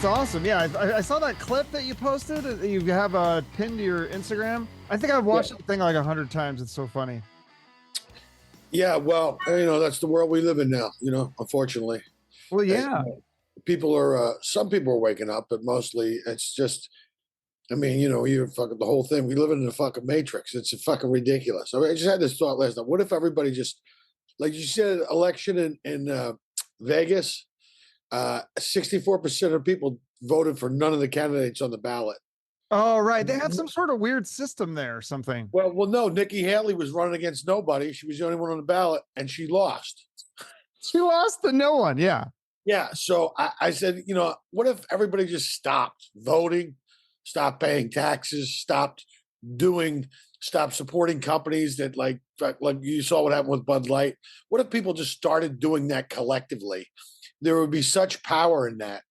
awesome. Yeah, I saw that clip that you posted. You have pinned to your Instagram. I think I've watched the thing like 100 times. It's so funny. Yeah, well, that's the world we live in now. Unfortunately, Well, Uh, yeah. people are. Some people are waking up, but mostly it's just. I mean, you fucking the whole thing. We live in a fucking matrix. It's fucking ridiculous. I just had this thought last night. What if everybody just, like you said, election in Vegas? 64% of people voted for none of the candidates on the ballot. Oh, right. They have some sort of weird system there or something. Well, no. Nikki Haley was running against nobody. She was the only one on the ballot, and she lost. She lost to no one. Yeah. Yeah. So I said, what if everybody just stopped voting, stopped paying taxes, stopped supporting companies that like you saw what happened with Bud Light? What if people just started doing that collectively? There would be such power in that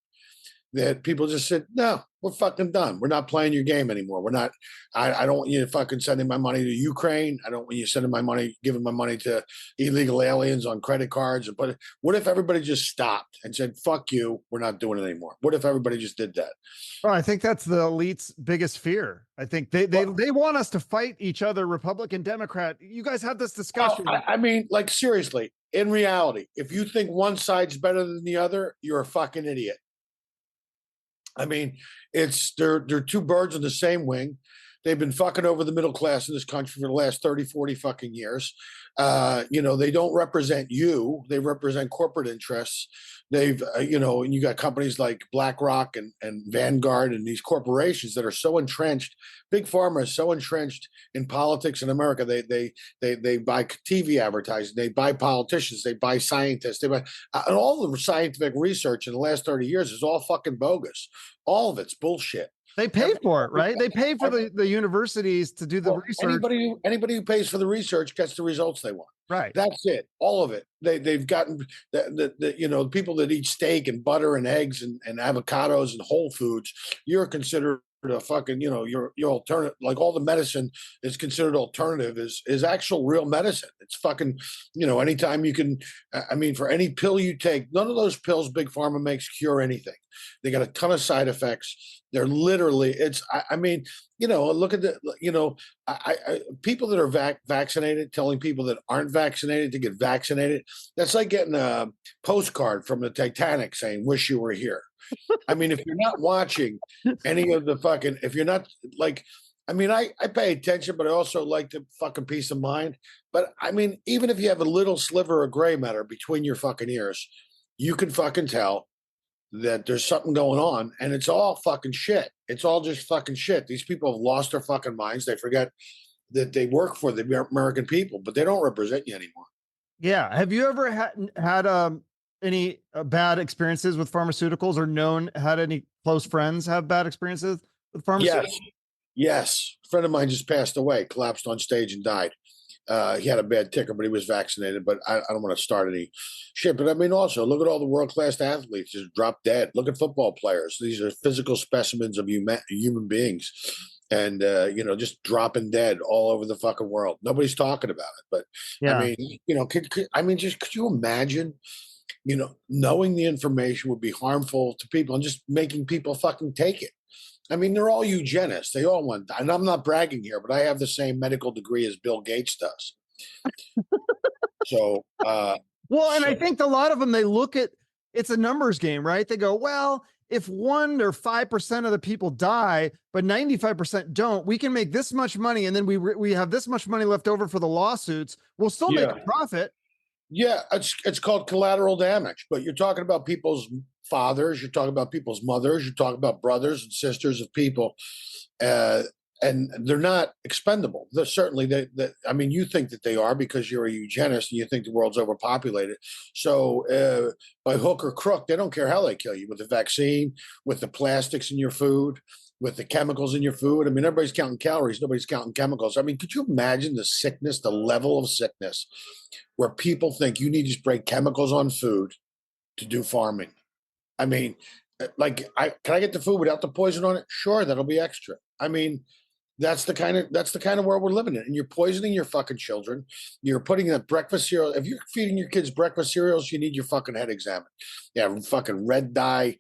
people just said, no, we're fucking done. We're not playing your game anymore. We're not, I don't want you fucking sending my money to Ukraine. I don't want you sending my money, giving my money to illegal aliens on credit cards. But what if everybody just stopped and said, fuck you, we're not doing it anymore? What if everybody just did that? Well, I think that's the elite's biggest fear. I think they want us to fight each other, Republican, Democrat. You guys had this discussion. I mean, like seriously, in reality, if you think one side's better than the other, you're a fucking idiot. I mean, they're two birds on the same wing. They've been fucking over the middle class in this country for the last 30, 40 fucking years. They don't represent you. They represent corporate interests. They've, and you got companies like BlackRock and Vanguard and these corporations that are so entrenched. Big Pharma is so entrenched in politics in America. They buy TV advertising. They buy politicians. They buy scientists. And all the scientific research in the last 30 years is all fucking bogus. All of it's bullshit. They pay for it, right? They pay for the universities to do the research. Anybody who pays for the research gets the results they want. Right. That's it. All of it. They've gotten the people that eat steak and butter and eggs and avocados and whole foods. You're considered a fucking, your alternative. Like all the medicine is considered alternative is actual real medicine. It's fucking, anytime you can. I mean, for any pill you take, none of those pills Big Pharma makes cure anything. They got a ton of side effects. They're literally. Look at the. People that are vaccinated telling people that aren't vaccinated to get vaccinated. That's like getting a postcard from the Titanic saying, "Wish you were here." I mean, if you're not watching any of the fucking, if you're not like, I mean, I pay attention, but I also like the fucking peace of mind. But I mean, even if you have a little sliver of gray matter between your fucking ears, you can fucking tell that there's something going on, and it's all fucking shit. It's all just fucking shit. These people have lost their fucking minds. They forget that they work for the American people, but they don't represent you anymore. Yeah. Have you ever had any bad experiences with pharmaceuticals, or had any close friends have bad experiences with pharmaceuticals? Yes. A friend of mine just passed away, collapsed on stage and died. He had a bad ticker, but he was vaccinated. But I don't want to start any shit. But I mean, also look at all the world-class athletes just drop dead. Look at football players. These are physical specimens of human beings, and just dropping dead all over the fucking world. Nobody's talking about it. But yeah. I mean, could you imagine? Knowing the information would be harmful to people and just making people fucking take it. I mean, they're all eugenists. They all want, and I'm not bragging here, but I have the same medical degree as Bill Gates does. So, and I think a lot of them, they look at it's a numbers game, right? They go, well, if 1 or 5% of the people die, but 95% don't, we can make this much money, and then we have this much money left over for the lawsuits. We'll still make a profit. Yeah, it's called collateral damage. But you're talking about people's fathers, you're talking about people's mothers, you're talking about brothers and sisters of people, and they're not expendable. They're certainly I mean, you think that they are because you're a eugenist and you think the world's overpopulated. So by hook or crook, they don't care how they kill you, with the vaccine, with the plastics in your food, with the chemicals in your food. I mean, everybody's counting calories. Nobody's counting chemicals. I mean, could you imagine the sickness, the level of sickness where people think you need to spray chemicals on food to do farming? I mean, can I get the food without the poison on it? Sure, that'll be extra. I mean, That's the kind of world we're living in, and you're poisoning your fucking children. You're putting that breakfast cereal. If you're feeding your kids breakfast cereals, you need your fucking head examined. Yeah, fucking red dye,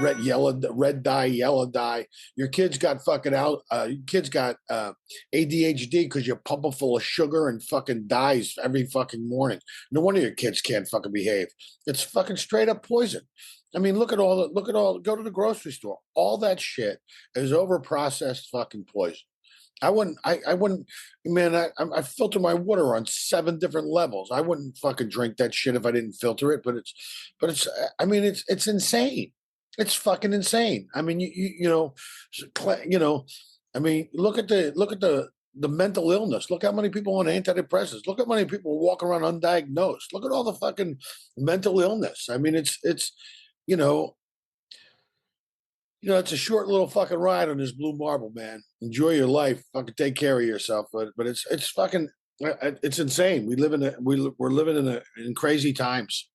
red dye, yellow dye. Your kids got fucking out. Your kids got ADHD because you're pumping full of sugar and fucking dyes every fucking morning. No wonder your kids can't fucking behave. It's fucking straight up poison. I mean, look at all. Go to the grocery store. All that shit is over processed fucking poison. I wouldn't, man. I filter my water on 7 different levels. I wouldn't fucking drink that shit if I didn't filter it. But it's. I mean, it's insane. It's fucking insane. I mean, you know. I mean, look at the mental illness. Look how many people on antidepressants. Look how many people walk around undiagnosed. Look at all the fucking mental illness. I mean, it's you know, it's a short little fucking ride on this blue marble, man. Enjoy your life. Fucking take care of yourself. But it's fucking it's insane. We're living in crazy times.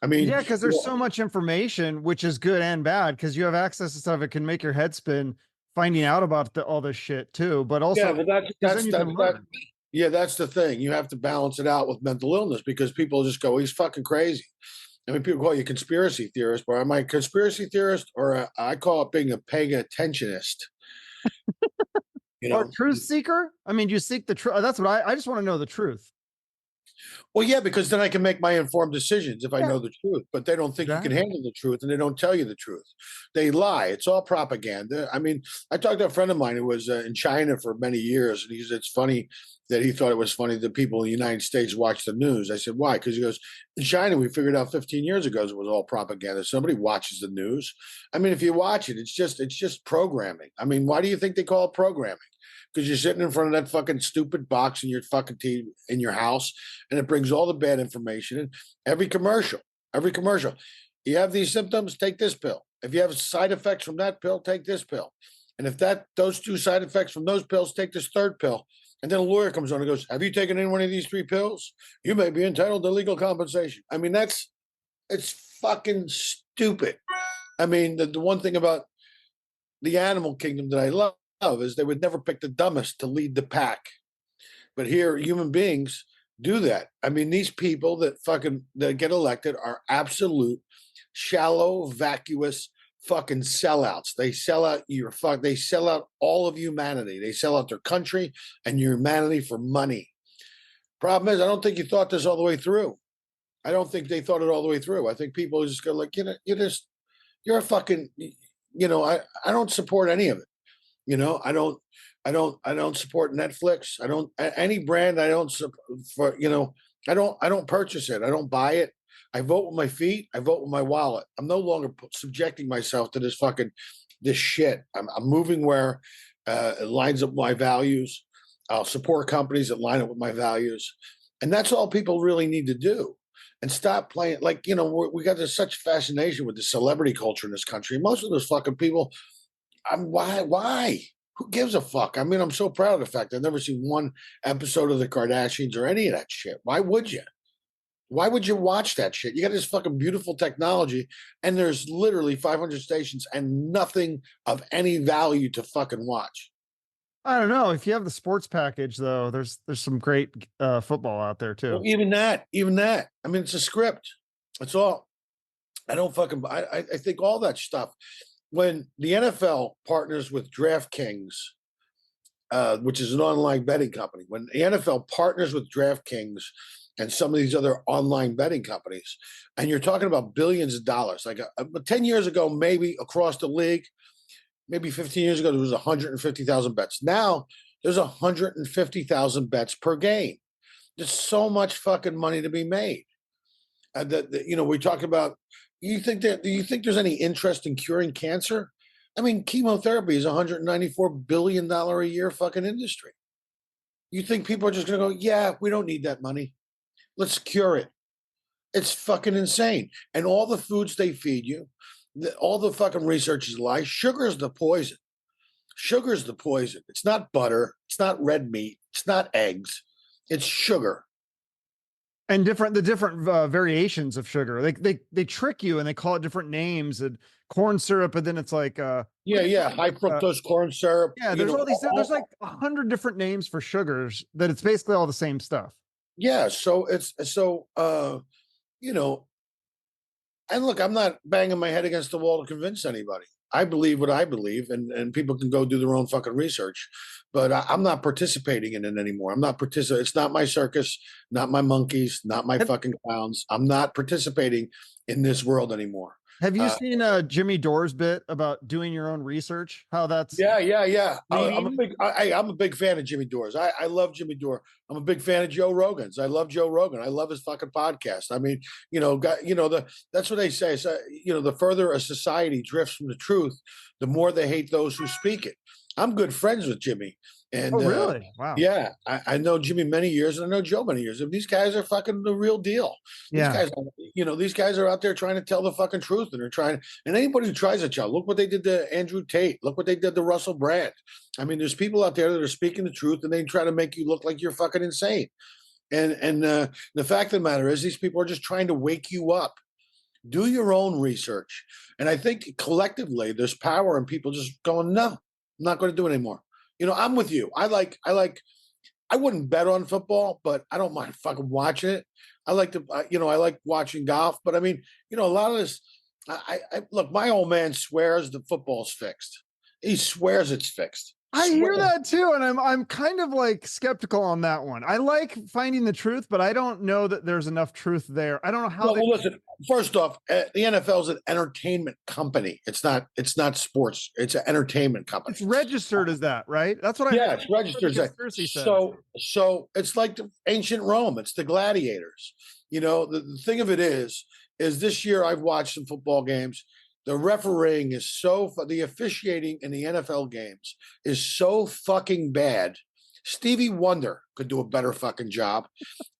I mean, Yeah, because there's so much information, which is good and bad, because you have access to stuff. It can make your head spin finding out about all this shit too. But also, yeah, but that's the thing. You have to balance it out with mental illness because people just go, he's fucking crazy. I mean, people call you a conspiracy theorist, but am I a conspiracy theorist or I call it being a paying attentionist? Or truth seeker. I mean, you seek the truth. That's what I just want to know the truth. Well, yeah, because then I can make my informed decisions if I know the truth. But they don't think you can handle the truth, and they don't tell you the truth. They lie. It's all propaganda. I mean, I talked to a friend of mine who was in China for many years, and he said it's funny that he thought it was funny that people in the United States watch the news. I said, why? Because he goes, in China, we figured out 15 years ago it was all propaganda. Somebody watches the news. I mean, if you watch it, it's just programming. I mean, why do you think they call it programming? Because you're sitting in front of that fucking stupid box in your fucking TV in your house, and it brings all the bad information in. Every commercial. You have these symptoms, take this pill. If you have side effects from that pill, take this pill. And if those 2 side effects from those pills, take this 3rd pill. And then a lawyer comes on and goes, have you taken any one of these 3 pills? You may be entitled to legal compensation. I mean, it's fucking stupid. I mean, the one thing about the animal kingdom that I love is they would never pick the dumbest to lead the pack. But here, human beings do that. I mean, these people that get elected are absolute shallow, vacuous fucking sellouts. They sell out they sell out all of humanity. They sell out their country and humanity for money. Problem is, I don't think you thought this all the way through. I don't think they thought it all the way through. I think people just go like, you're a fucking, I don't support any of it. I don't support Netflix. I don't any brand. I don't support. I don't purchase it. I don't buy it. I vote with my feet. I vote with my wallet. I'm no longer subjecting myself to this shit. I'm moving where it lines up with my values. I'll support companies that line up with my values, and that's all people really need to do. And stop playing we got such fascination with the celebrity culture in this country. Most of those fucking people. Why? Who gives a fuck? I mean, I'm so proud of the fact I've never seen one episode of the Kardashians or any of that shit. Why would you? Why would you watch that shit? You got this fucking beautiful technology, and there's literally 500 stations and nothing of any value to fucking watch. I don't know. If you have the sports package, though, there's some great football out there too. Well, even that. I mean, it's a script. That's all. I think all that stuff. When the NFL partners with DraftKings, which is an online betting company, when the NFL partners with DraftKings and some of these other online betting companies, and you're talking about billions of dollars, like 10 years ago, maybe across the league, maybe 15 years ago, there was 150,000 bets. Now there's 150,000 bets per game. There's so much fucking money to be made. We talk about. Do you think there's any interest in curing cancer? I mean, chemotherapy is $194 billion a year fucking industry. You think people are just going to go, yeah, we don't need that money. Let's cure it. It's fucking insane. And all the foods they feed you, all the fucking research is a lie. Sugar is the poison. It's not butter. It's not red meat. It's not eggs. It's sugar. And the different variations of sugar. They trick you and they call it different names and corn syrup, and then it's like Yeah, yeah, high fructose corn syrup. yeah, You there's know, all these there's like 100 different names for sugars that it's basically all the same stuff. yeah. So it's so you know, and look, I'm not banging my head against the wall to convince anybody. I believe what I believe, and people can go do their own fucking research. But I'm not participating in it anymore. I'm not participating. It's not my circus, not my monkeys, not my Have, fucking clowns. I'm not participating in this world anymore. have you Uh, seen Jimmy Dore's bit about doing your own research? How that's yeah, yeah, yeah. I'm a leading? big. I'm a big fan of Jimmy Dore's. I love Jimmy Dore. I'm a big fan of Joe Rogan's. I love Joe Rogan. I love his fucking podcast. I mean, that's what they say. So, the further a society drifts from the truth, the more they hate those who speak it. I'm good friends with Jimmy, Oh, and really? Wow. yeah, I know Jimmy many years, and I know Joe many years. And these guys are fucking the real deal. These Yeah. guys, these guys are out there trying to tell the fucking truth, and they're trying. And anybody who tries it, Joe, look what they did to Andrew Tate. Look what they did to Russell Brand. I mean, there's people out there that are speaking the truth, and they try to make you look like you're fucking insane. And the fact of the matter is, these people are just trying to wake you up. Do your own research. And I think collectively, there's power in people just going, no, I'm not going to do it anymore. I'm with you. I wouldn't bet on football, but I don't mind fucking watching it. I like to, I like watching golf. But I mean, a lot of this. I look. My old man swears the football's fixed. He swears it's fixed. I hear Swears. that too, and I'm kind of like skeptical on that one. I like finding the truth, but I don't know that there's enough truth there. I don't know how Well, listen. First off, the NFL is an entertainment company. It's not. It's not sports. It's an entertainment company. it's registered as that, right? That's what I Yeah, it's registered. conspiracy says. So it's like the ancient Rome. It's the gladiators. The thing of it is this year I've watched some football games. The refereeing is the officiating in the NFL games is so fucking bad. Stevie Wonder could do a better fucking job.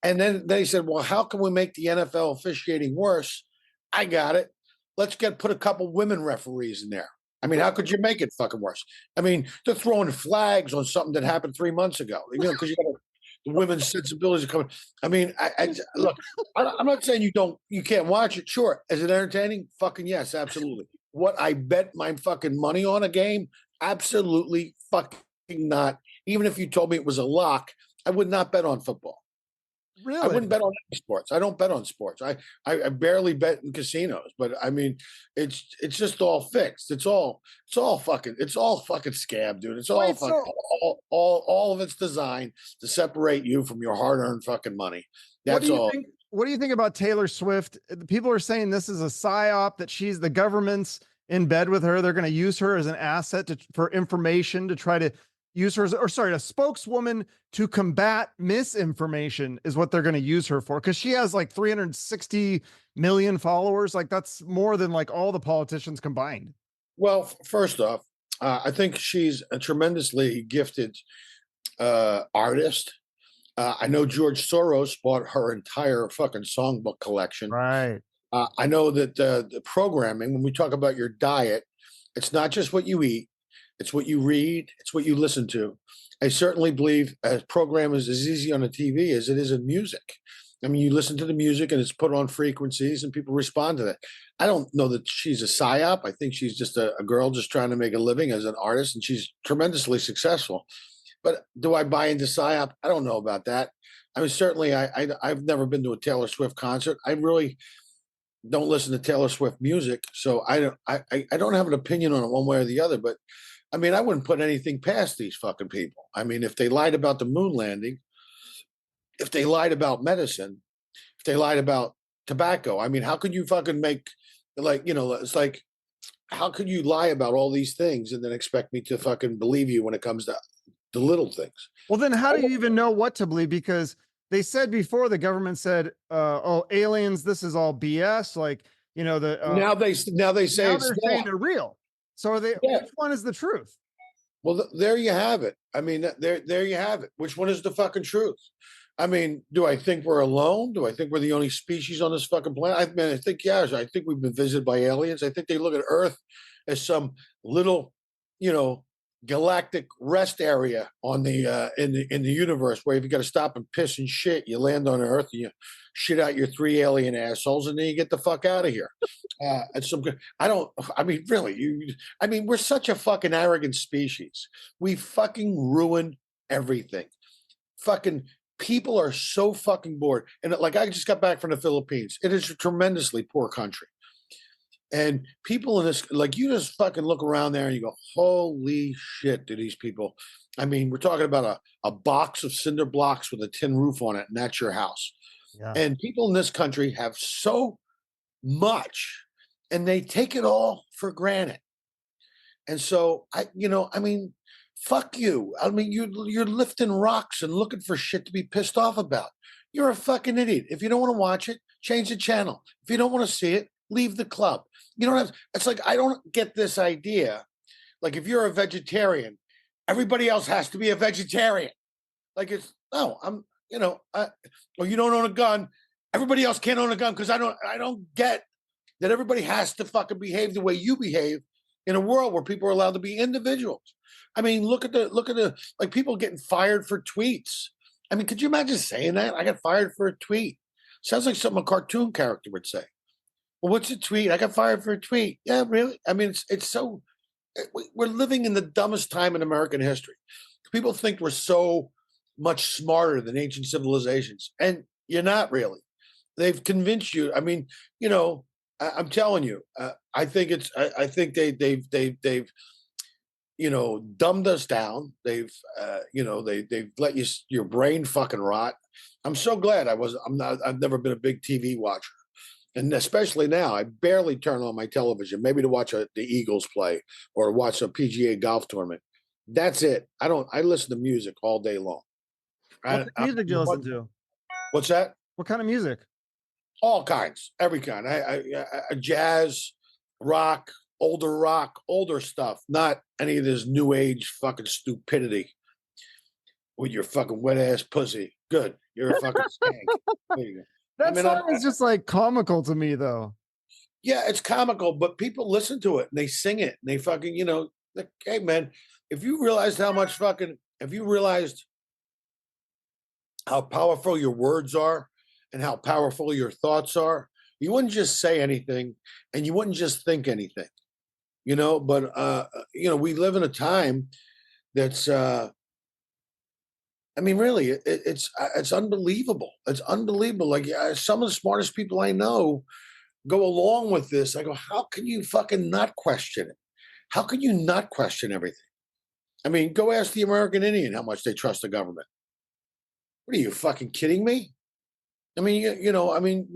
And then they said, well, how can we make the NFL officiating worse? I got it. Let's put a couple women referees in there. I mean, how could you make it fucking worse? I mean, they're throwing flags on something that happened 3 months ago, because you got the women's sensibilities are coming. I mean, look, I'm not saying you can't watch it. Sure. Is it entertaining? Fucking yes, absolutely. What I bet my fucking money on a game? Absolutely fucking not. Even if you told me it was a lock, I would not bet on football. Really? I wouldn't bet on any sports. I don't bet on sports. I barely bet in casinos, but I mean, it's just all fixed. It's all fucking scam, dude. It's all Wait, fucking all of it's designed to separate you from your hard-earned fucking money. That's all. What do you think about Taylor Swift? People are saying this is a psyop, that the government's in bed with her. They're going to use her as an asset for information to try to use her, a spokeswoman to combat misinformation is what they're going to use her for. Cause she has like 360 million followers. Like that's more than like all the politicians combined. Well, first off, I think she's a tremendously gifted artist. I know George Soros bought her entire fucking songbook collection. Right. I know that the programming, when we talk about your diet, it's not just what you eat, it's what you read, it's what you listen to. I certainly believe a program is as easy on the TV as it is in music. I mean, you listen to the music and it's put on frequencies and people respond to that. I don't know that she's a psyop. I think she's just a girl just trying to make a living as an artist, and she's tremendously successful. But do I buy into psyop? I don't know about that. I mean, certainly I've never been to a Taylor Swift concert. I really don't listen to Taylor Swift music, so I don't have an opinion on it one way or the other. But I mean, I wouldn't put anything past these fucking people. I mean, if they lied about the moon landing, if they lied about medicine, if they lied about tobacco, I mean, how could you fucking make it's like, how could you lie about all these things and then expect me to fucking believe you when it comes to the little things? Well, then how do you even know what to believe? Because they said before, the government said, oh, aliens, this is all BS. Like, now they say they're saying they're real. So which one is the truth? Well, there you have it. I mean, there you have it. Which one is the fucking truth? I mean, do I think we're alone? Do I think we're the only species on this fucking planet? I think, yes. I think we've been visited by aliens. I think they look at Earth as some little, galactic rest area on the in the universe where if you got to stop and piss and shit, you land on Earth and you shit out your 3 alien assholes, and then you get the fuck out of here. And some, I don't. I mean, really, I mean, we're such a fucking arrogant species. We fucking ruin everything. Fucking people are so fucking bored. And like, I just got back from the Philippines. It is a tremendously poor country. And people in this, like, you just fucking look around there and you go, holy shit, do these people. I mean, we're talking about a box of cinder blocks with a tin roof on it, and that's your house. Yeah. And people in this country have so much, and they take it all for granted. And so I mean, fuck you. I mean, you're lifting rocks and looking for shit to be pissed off about. You're a fucking idiot. If you don't want to watch it, change the channel. If you don't want to see it, leave the club. You don't have. It's like, I don't get this idea. Like, if you're a vegetarian, everybody else has to be a vegetarian. Like, it's no, or you don't own a gun. Everybody else can't own a gun because I don't get that everybody has to fucking behave the way you behave in a world where people are allowed to be individuals. I mean, look at the like, people getting fired for tweets. I mean, could you imagine saying that? I got fired for a tweet. Sounds like something a cartoon character would say. Well, what's a tweet? I got fired for a tweet. Yeah, really? I mean, it's so, we're living in the dumbest time in American history. People think we're so much smarter than ancient civilizations, and you're not really. They've convinced you. I mean, I'm telling you, I think they've dumbed us down. They've let your brain fucking rot. I'm so glad I've never been a big TV watcher. And especially now, I barely turn on my television, maybe to watch the Eagles play or watch a PGA golf tournament. That's it. I listen to music all day long. What music do you listen to? What's that? What kind of music? All kinds, every kind. Jazz, rock, older stuff, not any of this new age fucking stupidity with your fucking wet ass pussy. Good. You're a fucking skank. There you go. That song is just like comical to me, though. Yeah, it's comical, but people listen to it and they sing it and they fucking, like, hey man, if you realized how powerful your words are and how powerful your thoughts are, you wouldn't just say anything and you wouldn't just think anything, but we live in a time that's I mean, really, it's unbelievable. It's unbelievable. Like, some of the smartest people I know go along with this. I go, how can you fucking not question it? How can you not question everything? I mean, go ask the American Indian how much they trust the government. What are you, fucking kidding me? I mean,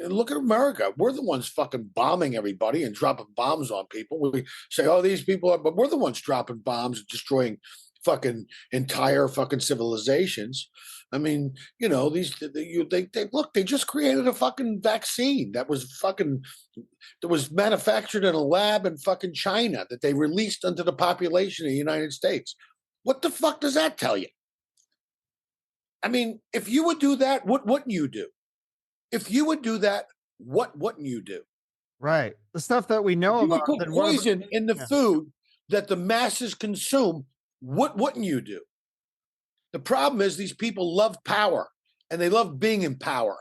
look at America. We're the ones fucking bombing everybody and dropping bombs on people. We say, oh, these people are, but we're the ones dropping bombs and destroying fucking entire fucking civilizations. I mean, they just created a fucking vaccine that was manufactured in a lab in fucking China that they released unto the population of the United States. What the fuck does that tell you? I mean, if you would do that, what wouldn't you do? If you would do that, what wouldn't you do? Right. The stuff that we know If you about. would put poison in the food that the masses consume, what wouldn't you do? The problem is these people love power and they love being in power.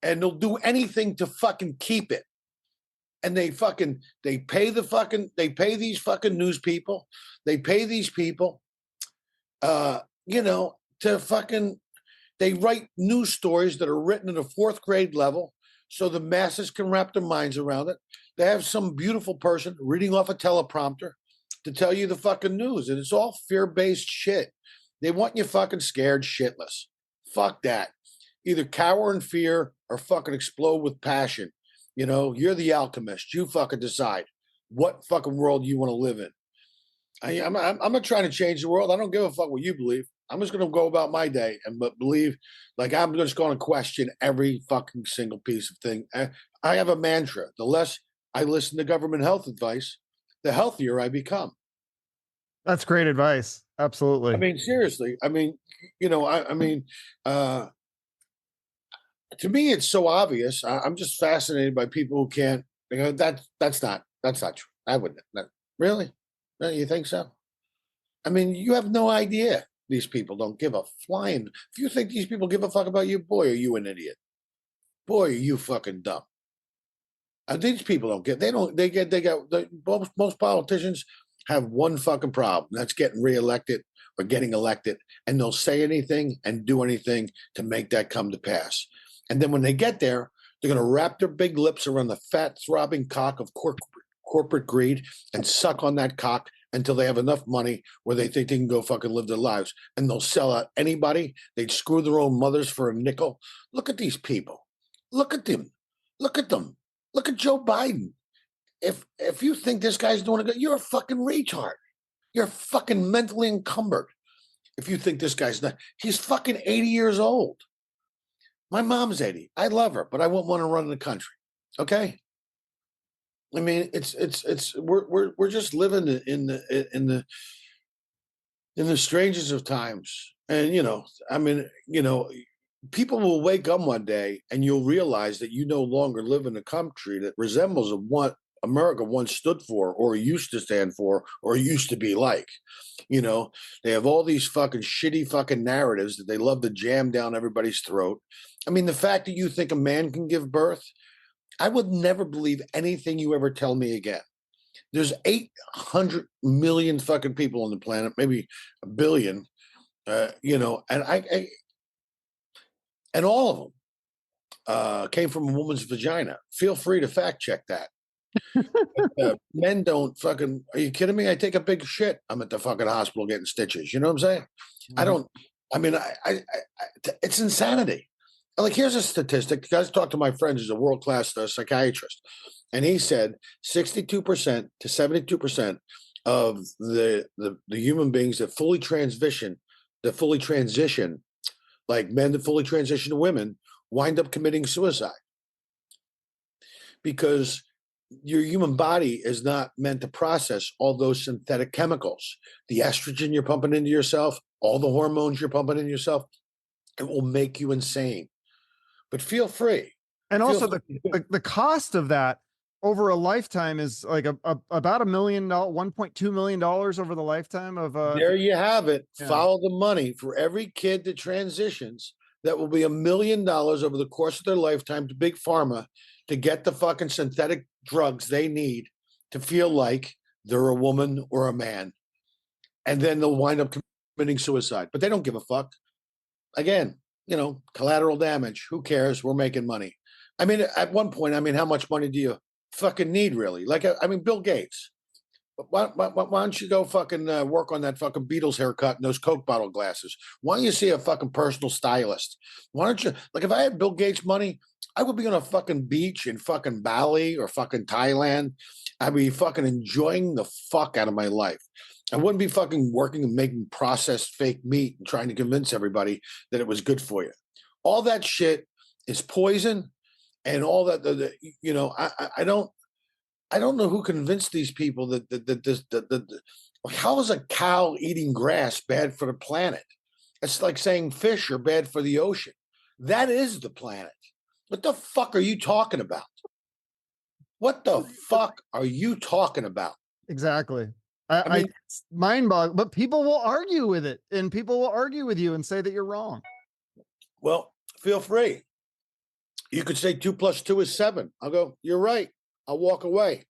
And they'll do anything to fucking keep it. And they pay these fucking news people. They pay these people, to fucking, they write news stories that are written at a 4th grade level so the masses can wrap their minds around it. They have some beautiful person reading off a teleprompter to tell you the fucking news. And it's all fear-based shit. They want you fucking scared shitless. Fuck that. Either cower in fear or fucking explode with passion. You're the alchemist. You fucking decide what fucking world you want to live in. I'm not trying to change the world. I don't give a fuck what you believe. I'm just going to go about my day and believe, like, I'm just going to question every fucking single piece of thing. I have a mantra. The less I listen to government health advice, the healthier I become. That's great advice. Absolutely. I mean, seriously. I mean, to me, it's so obvious. I'm just fascinated by people who can't. That's not true. I wouldn't. Really. Don't you think so? I mean, you have no idea. These people don't give a flying. If you think these people give a fuck about you, boy, are you an idiot. Boy, are you fucking dumb. These people don't get. They don't. They got. Most politicians have one fucking problem. That's getting reelected or getting elected, and they'll say anything and do anything to make that come to pass. And then when they get there, they're going to wrap their big lips around the fat, throbbing cock of corporate greed and suck on that cock until they have enough money where they think they can go fucking live their lives. And they'll sell out anybody. They'd screw their own mothers for a nickel. Look at these people. Look at them. Look at them. Look at Joe Biden. If you think this guy's doing a good, you're a fucking retard. You're fucking mentally encumbered. If you think this guy's not, he's fucking 80 years old. My mom's 80. I love her, but I won't want to run the country. Okay. I mean, we're just living in the strangest of times. And I mean, people will wake up one day and you'll realize that you no longer live in a country that resembles what America once stood for or used to stand for or used to be like. They have all these fucking shitty fucking narratives that they love to jam down everybody's throat. I mean, the fact that you think a man can give birth, I would never believe anything you ever tell me again. There's 800 million fucking people on the planet, maybe a billion, and all of them came from a woman's vagina. Feel free to fact check that. Men don't fucking. Are you kidding me? I take a big shit. I'm at the fucking hospital getting stitches. You know what I'm saying? Mm-hmm. I don't. I mean, it's insanity. Like, here's a statistic. I talked to my friend who's a world-class psychiatrist, and he said 62% to 72% of the human beings that fully transition, like men that fully transition to women, wind up committing suicide because your human body is not meant to process all those synthetic chemicals, the estrogen you're pumping into yourself, all the hormones you're pumping into yourself. It will make you insane. But feel free. And also the cost of that over a lifetime is like about $1 million, $1.2 million over the lifetime of. There you have it. Yeah. Follow the money. For every kid that transitions, that will be $1 million over the course of their lifetime to big pharma to get the fucking synthetic drugs they need to feel like they're a woman or a man. And then they'll wind up committing suicide. But they don't give a fuck. Again, collateral damage. Who cares? We're making money. I mean, at one point, how much money do you fucking need, really? Like, Bill Gates. Why don't you go fucking work on that fucking Beatles haircut and those Coke bottle glasses? Why don't you see a fucking personal stylist? Why don't you, like, if I had Bill Gates money, I would be on a fucking beach in fucking Bali or fucking Thailand. I'd be fucking enjoying the fuck out of my life. I wouldn't be fucking working and making processed fake meat and trying to convince everybody that it was good for you. All that shit is poison, and all that. I don't know who convinced these people that how is a cow eating grass bad for the planet? It's like saying fish are bad for the ocean. That is the planet. What the fuck are you talking about? What the fuck are you talking about? Exactly. I mean, it's mind-boggling, but people will argue with it, and people will argue with you and say that you're wrong. Well, feel free. You could say 2 + 2 is 7. I'll go, you're right. I'll walk away.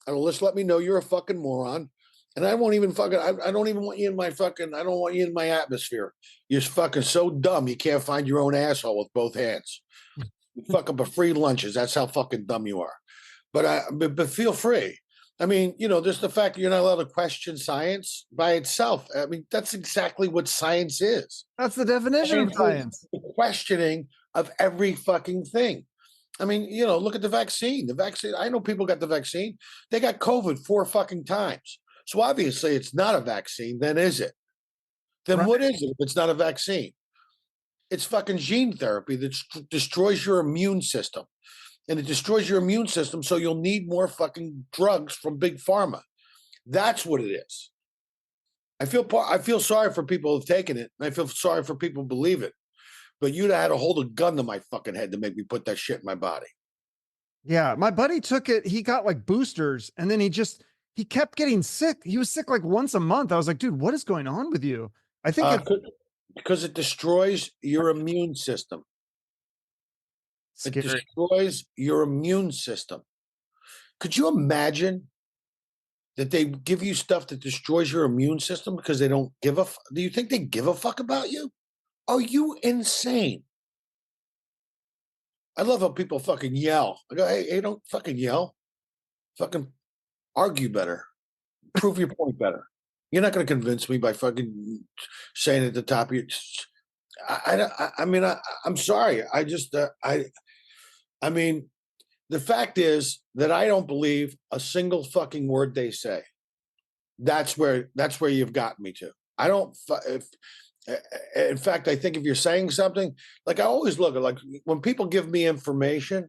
And just let me know you're a fucking moron. And I won't even fucking, I don't even want you in my fucking, I don't want you in my atmosphere. You're fucking so dumb you can't find your own asshole with both hands. You fuck up a free lunches. That's how fucking dumb you are. But feel free. I mean, just the fact that you're not allowed to question science by itself. I mean, that's exactly what science is. That's the definition of science. The questioning of every fucking thing. I mean, look at the vaccine. The vaccine, I know people got the vaccine. They got COVID 4 fucking times. So obviously it's not a vaccine, then is it? Then What is it if it's not a vaccine? It's fucking gene therapy that destroys your immune system. And it destroys your immune system, so you'll need more fucking drugs from big pharma. That's what it is. I feel sorry for people who've taken it, and I feel sorry for people who believe it. But you'd have had to hold a gun to my fucking head to make me put that shit in my body. Yeah, my buddy took it. He got like boosters, and then he he kept getting sick. He was sick like once a month. I was like, dude, what is going on with you? I think it's Because it destroys your immune system. It scary. destroys your immune system. Could you imagine that they give you stuff that destroys your immune system because they don't give a do you think they give a fuck about you? Are you insane? I love how people fucking yell. I go, hey, don't fucking yell. Fucking argue better. Prove your point better. You're not going to convince me by fucking saying at the top of your. I mean, I'm sorry. I mean, the fact is that I don't believe a single fucking word they say. That's where you've got me to. I don't. In fact, I think if you're saying something, like I always look at, like when people give me information,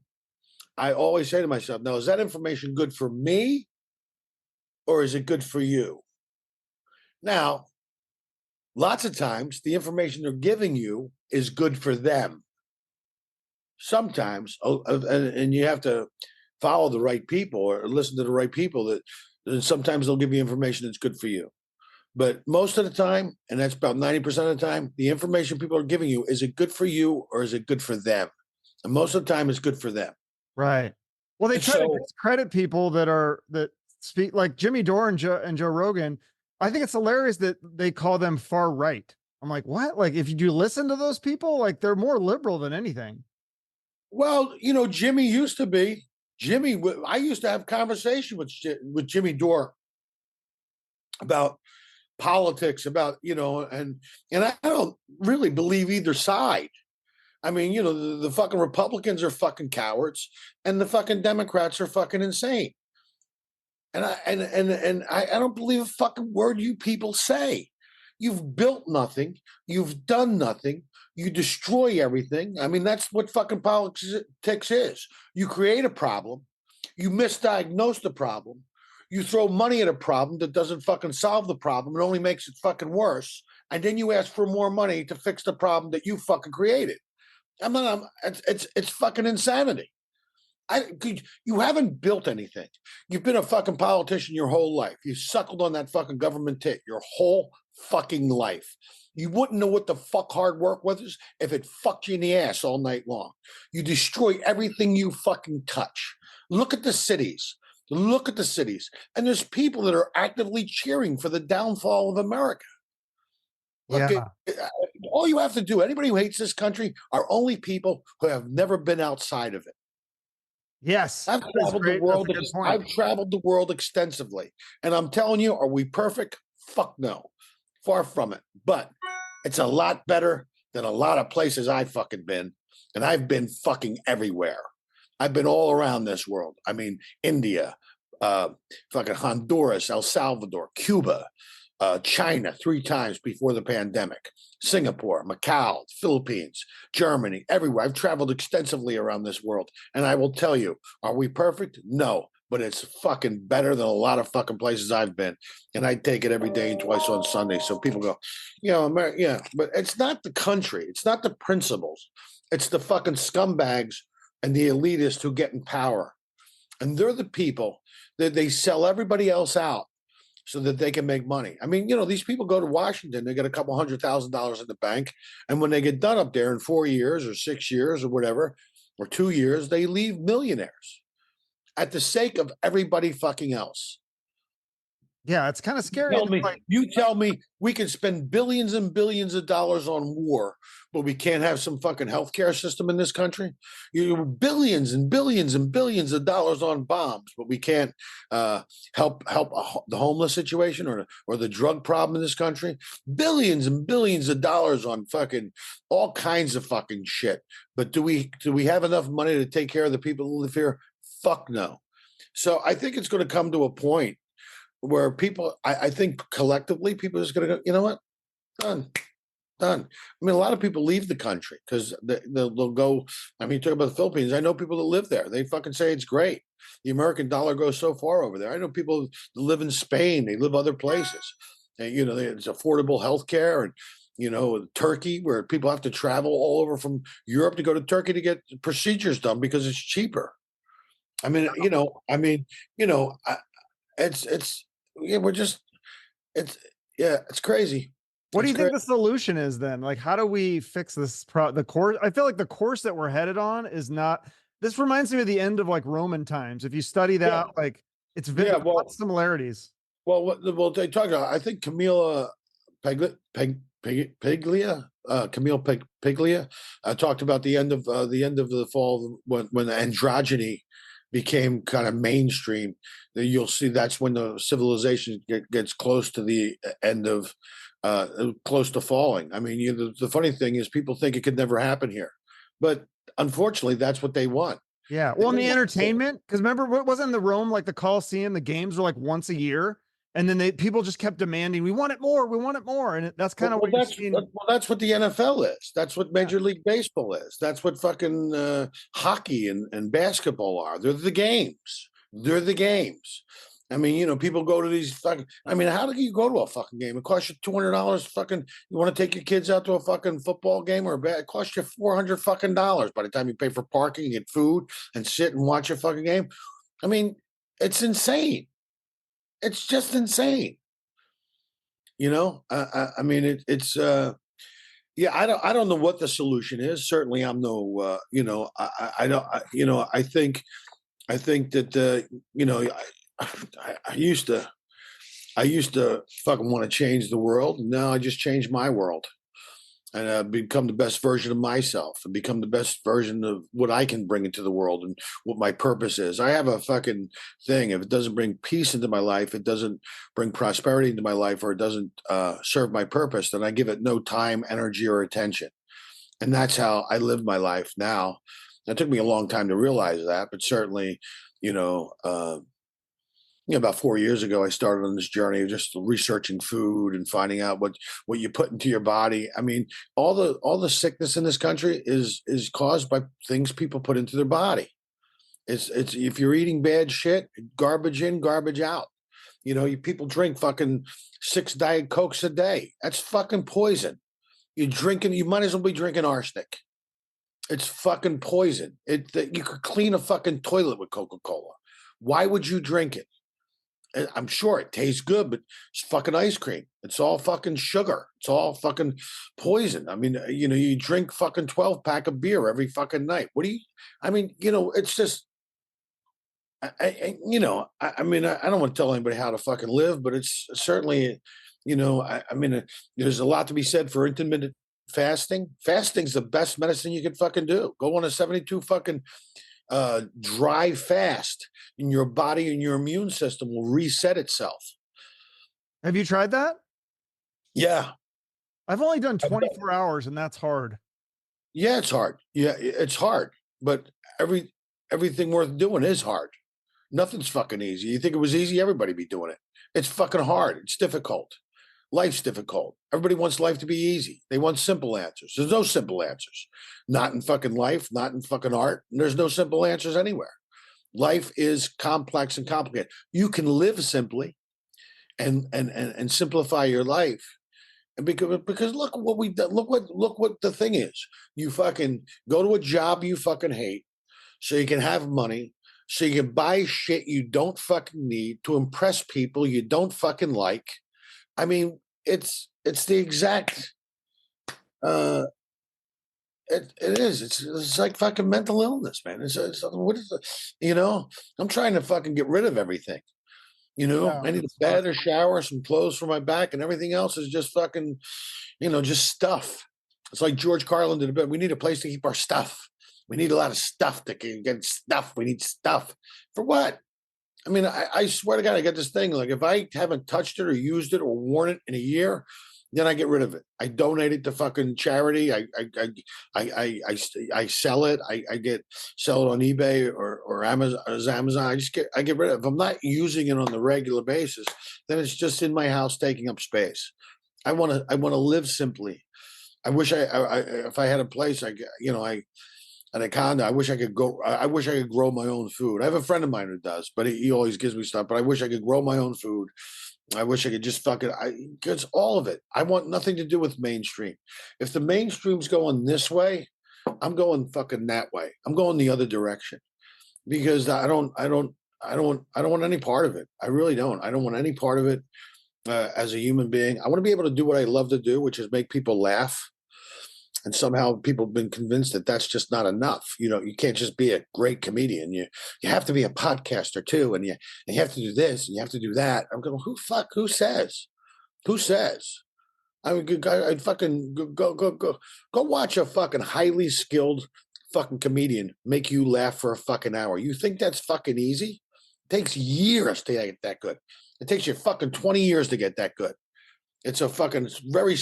I always say to myself, now, is that information good for me or is it good for you? Now, lots of times the information they're giving you is good for them. Sometimes, and you have to follow the right people or listen to the right people that sometimes they'll give you information that's good for you. But most of the time, and that's about 90% of the time, the information people are giving you, is it good for you or is it good for them? And most of the time it's good for them. Right. Well, they And try to so, discredit people that speak like Jimmy Dore and Joe Rogan. I think it's hilarious that they call them far right. I'm like, what? Like, if you do listen to those people, like they're more liberal than anything. well, Jimmy used to be. I used to have conversation with Jimmy Dore about politics, about, and I don't really believe either side. I mean, the fucking Republicans are fucking cowards and the fucking Democrats are fucking insane. And I don't believe a fucking word you people say. You've built nothing. You've done nothing. You destroy everything. I mean, that's what fucking politics is. You create a problem. You misdiagnose the problem. You throw money at a problem that doesn't fucking solve the problem. It only makes it fucking worse. And then you ask for more money to fix the problem that you fucking created. It's fucking insanity. You haven't built anything. You've been a fucking politician your whole life. You suckled on that fucking government tit your whole fucking life. You wouldn't know what the fuck hard work was if it fucked you in the ass all night long. You destroy everything you fucking touch. Look at the cities. Look at the cities. And there's people that are actively cheering for the downfall of America. Look, Yeah. all you have to do, anybody who hates this country, are only people who have never been outside of it. Yes. I've That is traveled the great. That's a world. good point. I've traveled the world extensively, and I'm telling you, are we perfect? Fuck no, far from it. But it's a lot better than a lot of places I've fucking been, and I've been fucking everywhere. I've been all around this world. I mean, India, fucking Honduras, El Salvador, Cuba, China 3 times before the pandemic, Singapore, Macau, Philippines, Germany, everywhere. I've traveled extensively around this world. And I will tell you, are we perfect? No, but it's fucking better than a lot of fucking places I've been. And I take it every day and twice on Sunday. So people go, America, yeah, but it's not the country. It's not the principles. It's the fucking scumbags and the elitists who get in power. And they're the people that they sell everybody else out so that they can make money. I mean, these people go to Washington, they get a couple $100,000 in the bank. And when they get done up there in 4 years or 6 years or whatever, or 2 years, they leave millionaires at the sake of everybody fucking else. Yeah. It's kind of scary. You tell me we can spend billions and billions of dollars on war, but we can't have some fucking healthcare system in this country. Billions and billions and billions of dollars on bombs, but we can't help the homeless situation or the drug problem in this country. Billions and billions of dollars on fucking all kinds of fucking shit. But do we have enough money to take care of the people who live here? Fuck no. So I think it's going to come to a point where people, I think collectively, people are just going to go, you know what? Done. I mean, a lot of people leave the country because they'll go. I mean, talk about the Philippines. I know people that live there. They fucking say it's great. The American dollar goes so far over there. I know people that live in Spain. They live other places. And, it's affordable health care. And, Turkey, where people have to travel all over from Europe to go to Turkey to get procedures done because it's cheaper. I mean, it's yeah, we're just it's yeah, it's crazy. What do It's you think crazy. the solution is then? Like, how do we fix this? The course. I feel like the course that we're headed on is not. This reminds me of the end of like Roman times. If you study Yeah, that, like, there's yeah. a lot of similarities. Well, they talk about. I think Camila Piglia, Piglia, talked about the end of the fall when the androgyny became kind of mainstream. That you'll see that's when the civilization gets close to the end of close to falling. I mean, the funny thing is, people think it could never happen here, but unfortunately, that's what they want. Yeah. They Well, and don't the want entertainment, because remember, what wasn't in the Rome like the Coliseum? The games were like once a year, and then people just kept demanding, "We want it more. We want it more." And that's kind of what you're seeing. That's what the NFL is. That's what Yeah. Major League Baseball is. That's what fucking hockey and basketball are. They're the games. They're the games. I mean, people go to these fucking. I mean, how do you go to a fucking game? It costs you $200. Fucking, you want to take your kids out to a fucking football game or it costs you $400 fucking dollars by the time you pay for parking, get food, and sit and watch a fucking game. I mean, it's insane. It's just insane. I mean, it's yeah, I don't know what the solution is. Certainly, I'm no I don't I think that I I used to fucking want to change the world. And now I just changed my world and become the best version of myself and become the best version of what I can bring into the world and what my purpose is. I have a fucking thing. If it doesn't bring peace into my life, it doesn't bring prosperity into my life, or it doesn't serve my purpose, then I give it no time, energy, or attention. And that's how I live my life now. It took me a long time to realize that, but certainly, you know, uh, about 4 years ago, I started on this journey of just researching food and finding out what you put into your body. I mean, all the sickness in this country is caused by things people put into their body. It's if you're eating bad shit, garbage in, garbage out. People drink fucking 6 Diet Cokes a day. That's fucking poison. You're drinking. You might as well be drinking arsenic. It's fucking poison. You could clean a fucking toilet with Coca-Cola. Why would you drink it? I'm sure it tastes good, but it's fucking ice cream. It's all fucking sugar. It's all fucking poison. I mean, you drink fucking 12-pack of beer every fucking night. What do you, I mean, it's just, I mean, I don't want to tell anybody how to fucking live, but it's certainly, I mean, there's a lot to be said for intermittent fasting. Fasting's the best medicine you can fucking do. Go on a 72 fucking dry fast, and your body and your immune system will reset itself. Have you tried that? Yeah. I've only done 24 hours, and that's hard. Yeah, it's hard. Yeah, it's hard. But everything worth doing is hard. Nothing's fucking easy. You think it was easy, everybody be doing it. It's fucking hard. It's difficult. Life's difficult. Everybody wants life to be easy. They want simple answers. There's no simple answers. Not in fucking life, not in fucking art. And there's no simple answers anywhere. Life is complex and complicated. You can live simply and simplify your life. And because look what we done. Look what the thing is. You fucking go to a job you fucking hate so you can have money, so you can buy shit you don't fucking need to impress people you don't fucking like. I mean, it's the exact it is. It's like fucking mental illness, man. It's what is it? I'm trying to fucking get rid of everything. Yeah, I need a it's bed, hard. a shower, some clothes for my back, and everything else is just fucking, just stuff. It's like George Carlin did a bit. We need a place to keep our stuff. We need a lot of stuff to get stuff. We need stuff for what? I mean, I swear to God, I got this thing. Like, if I haven't touched it or used it or worn it in a year, then I get rid of it. I donate it to fucking charity. I sell it. I sell it on eBay or Amazon. I get rid of it. If I'm not using it on the regular basis, then it's just in my house taking up space. I want to live simply. I wish if I had a place, and a condo. I wish I could go. I wish I could grow my own food. I have a friend of mine who does, but he always gives me stuff. But I wish I could grow my own food. I wish I could just fucking. Because all of it. I want nothing to do with mainstream. If the mainstream's going this way, I'm going fucking that way. I'm going the other direction because I don't. I don't want any part of it. I really don't. I don't want any part of it as a human being. I want to be able to do what I love to do, which is make people laugh. And somehow people have been convinced that that's just not enough. You can't just be a great comedian. You have to be a podcaster too, and you have to do this and you have to do that. I'm going, who says? Who says? I mean, I'd fucking go watch a fucking highly skilled fucking comedian make you laugh for a fucking hour. You think that's fucking easy? It takes years to get that good. It takes you fucking 20 years to get that good. It's a fucking very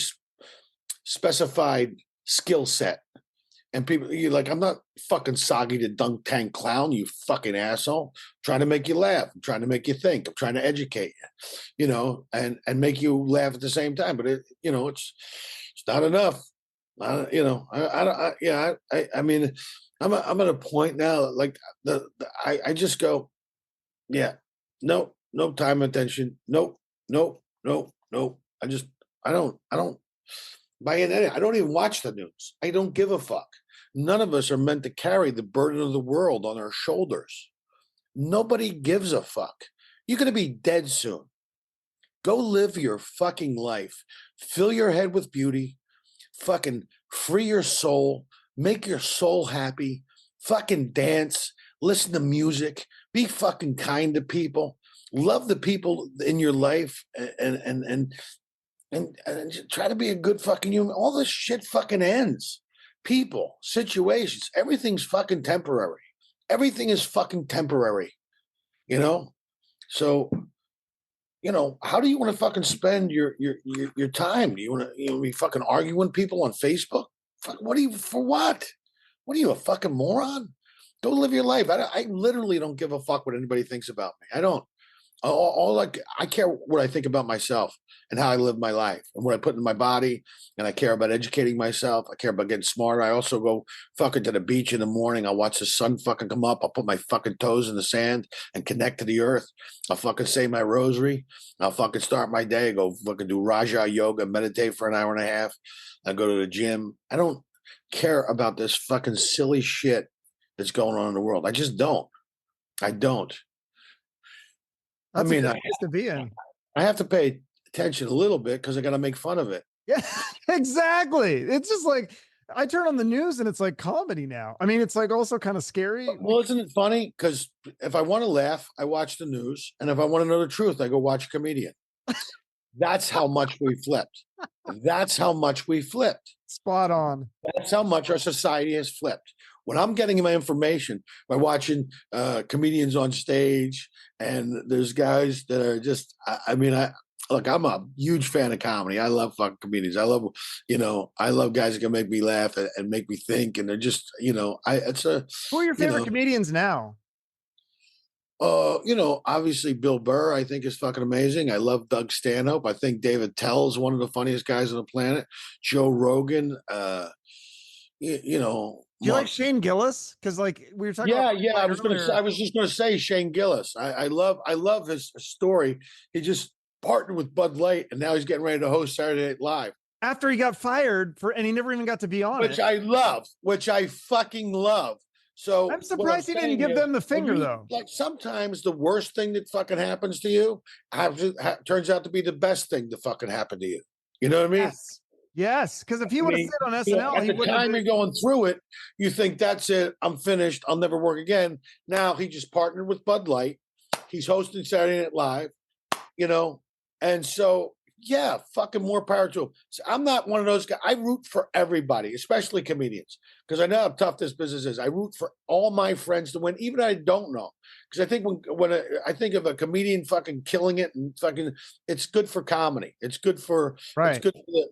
specified skill set. And people, you're like, I'm not fucking Soggy the Dunk Tank Clown, you fucking asshole. I'm trying to make you laugh. I'm trying to make you think. I'm trying to educate you, and make you laugh at the same time. But it's not enough. I mean, I'm at a point now, like I just go, yeah, no time, attention, nope. I don't buy in any. I don't even watch the news. I don't give a fuck. None of us are meant to carry the burden of the world on our shoulders. Nobody gives a fuck. You're going to be dead soon. Go live your fucking life. Fill your head with beauty. Fucking free your soul. Make your soul happy. Fucking dance. Listen to music. Be fucking kind to people. Love the people in your life and try to be a good fucking human. All this shit fucking ends. People, situations, everything's fucking temporary. Everything is fucking temporary. So, how do you want to fucking spend your time? Do you want to be fucking arguing people on Facebook? Fuck, for what? What are you, a fucking moron? Go live your life. I literally don't give a fuck what anybody thinks about me. I don't. I care what I think about myself and how I live my life and what I put in my body. And I care about educating myself. I care about getting smarter. I also go fucking to the beach in the morning. I'll watch the sun fucking come up. I'll put my fucking toes in the sand and connect to the earth. I'll fucking say my rosary. I'll fucking start my day. Go fucking do Raja yoga, meditate for an hour and a half. I go to the gym. I don't care about this fucking silly shit that's going on in the world. I just don't. I don't. That's I mean, a good place to be in. I have to pay attention a little bit because I got to make fun of it. Yeah, exactly. It's just like I turn on the news and it's like comedy now. I mean, it's like also kind of scary. Well, isn't it funny? Because if I want to laugh, I watch the news. And if I want to know the truth, I go watch a comedian. That's how much we flipped. That's how much we flipped. Spot on. That's how much our society has flipped. When I'm getting my information by watching comedians on stage, and there's guys that are just, look, I'm a huge fan of comedy. I love fucking comedians. I love guys that can make me laugh and make me think. And they're just, who are your favorite comedians now? Obviously Bill Burr, I think, is fucking amazing. I love Doug Stanhope. I think David Tell is one of the funniest guys on the planet. Joe Rogan, Do you like Shane Gillis? Because like we were talking. Yeah. I was just gonna say Shane Gillis. I love his story. He just partnered with Bud Light, and now he's getting ready to host Saturday Night Live. After he got fired and he never even got to be on it. Which I fucking love. So I'm surprised he didn't give them the finger, though. Like sometimes the worst thing that fucking happens to you turns out to be the best thing to fucking happen to you. You know what I mean? Yes, because if he would have stayed on SNL, at the time you're going through it, you think that's it. I'm finished. I'll never work again. Now he just partnered with Bud Light. He's hosting Saturday Night Live, and so yeah, fucking more power to him. So I'm not one of those guys. I root for everybody, especially comedians, because I know how tough this business is. I root for all my friends to win, even I don't know. Because I think when I think of a comedian fucking killing it and fucking, it's good for comedy. It's good for right.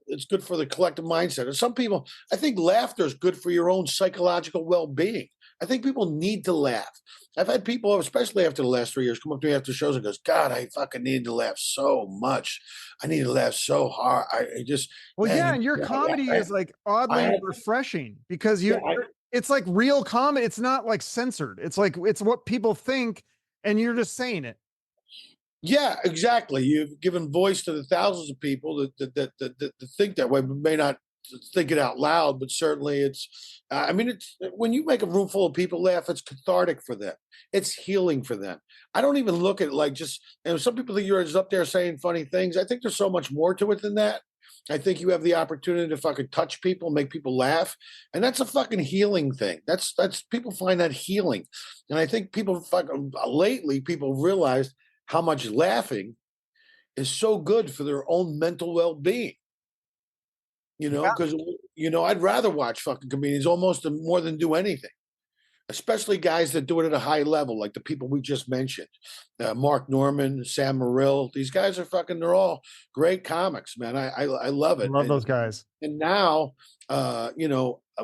It's good for the collective mindset. And some people, I think laughter is good for your own psychological well-being. I think people need to laugh. I've had people, especially after the last 3 years, come up to me after shows and goes, God, I fucking needed to laugh so much. I need to laugh so hard. And your comedy is like oddly refreshing because it's like real comedy. It's not like censored. It's like, it's what people think and you're just saying it. Yeah, exactly. You've given voice to the thousands of people that think that way, but may not think it out loud, but certainly it's. I mean, it's when you make a room full of people laugh, it's cathartic for them. It's healing for them. I don't even look at it like just. And some people think you're just up there saying funny things. I think there's so much more to it than that. I think you have the opportunity to fucking touch people, make people laugh, and that's a fucking healing thing. That's people find that healing, and I think people fucking lately people realized how much laughing is so good for their own mental well-being. Because I'd rather watch fucking comedians almost more than do anything, especially guys that do it at a high level, like the people we just mentioned, Mark Norman, Sam Morrill. These guys are fucking. They're all great comics, man. I love I it. love those guys. And now,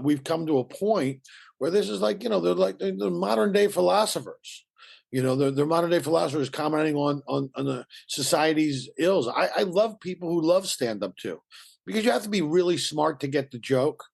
we've come to a point where this is like, they're like they're modern day philosophers. They're modern day philosophers commenting on the society's ills. I love people who love stand up too, because you have to be really smart to get the joke.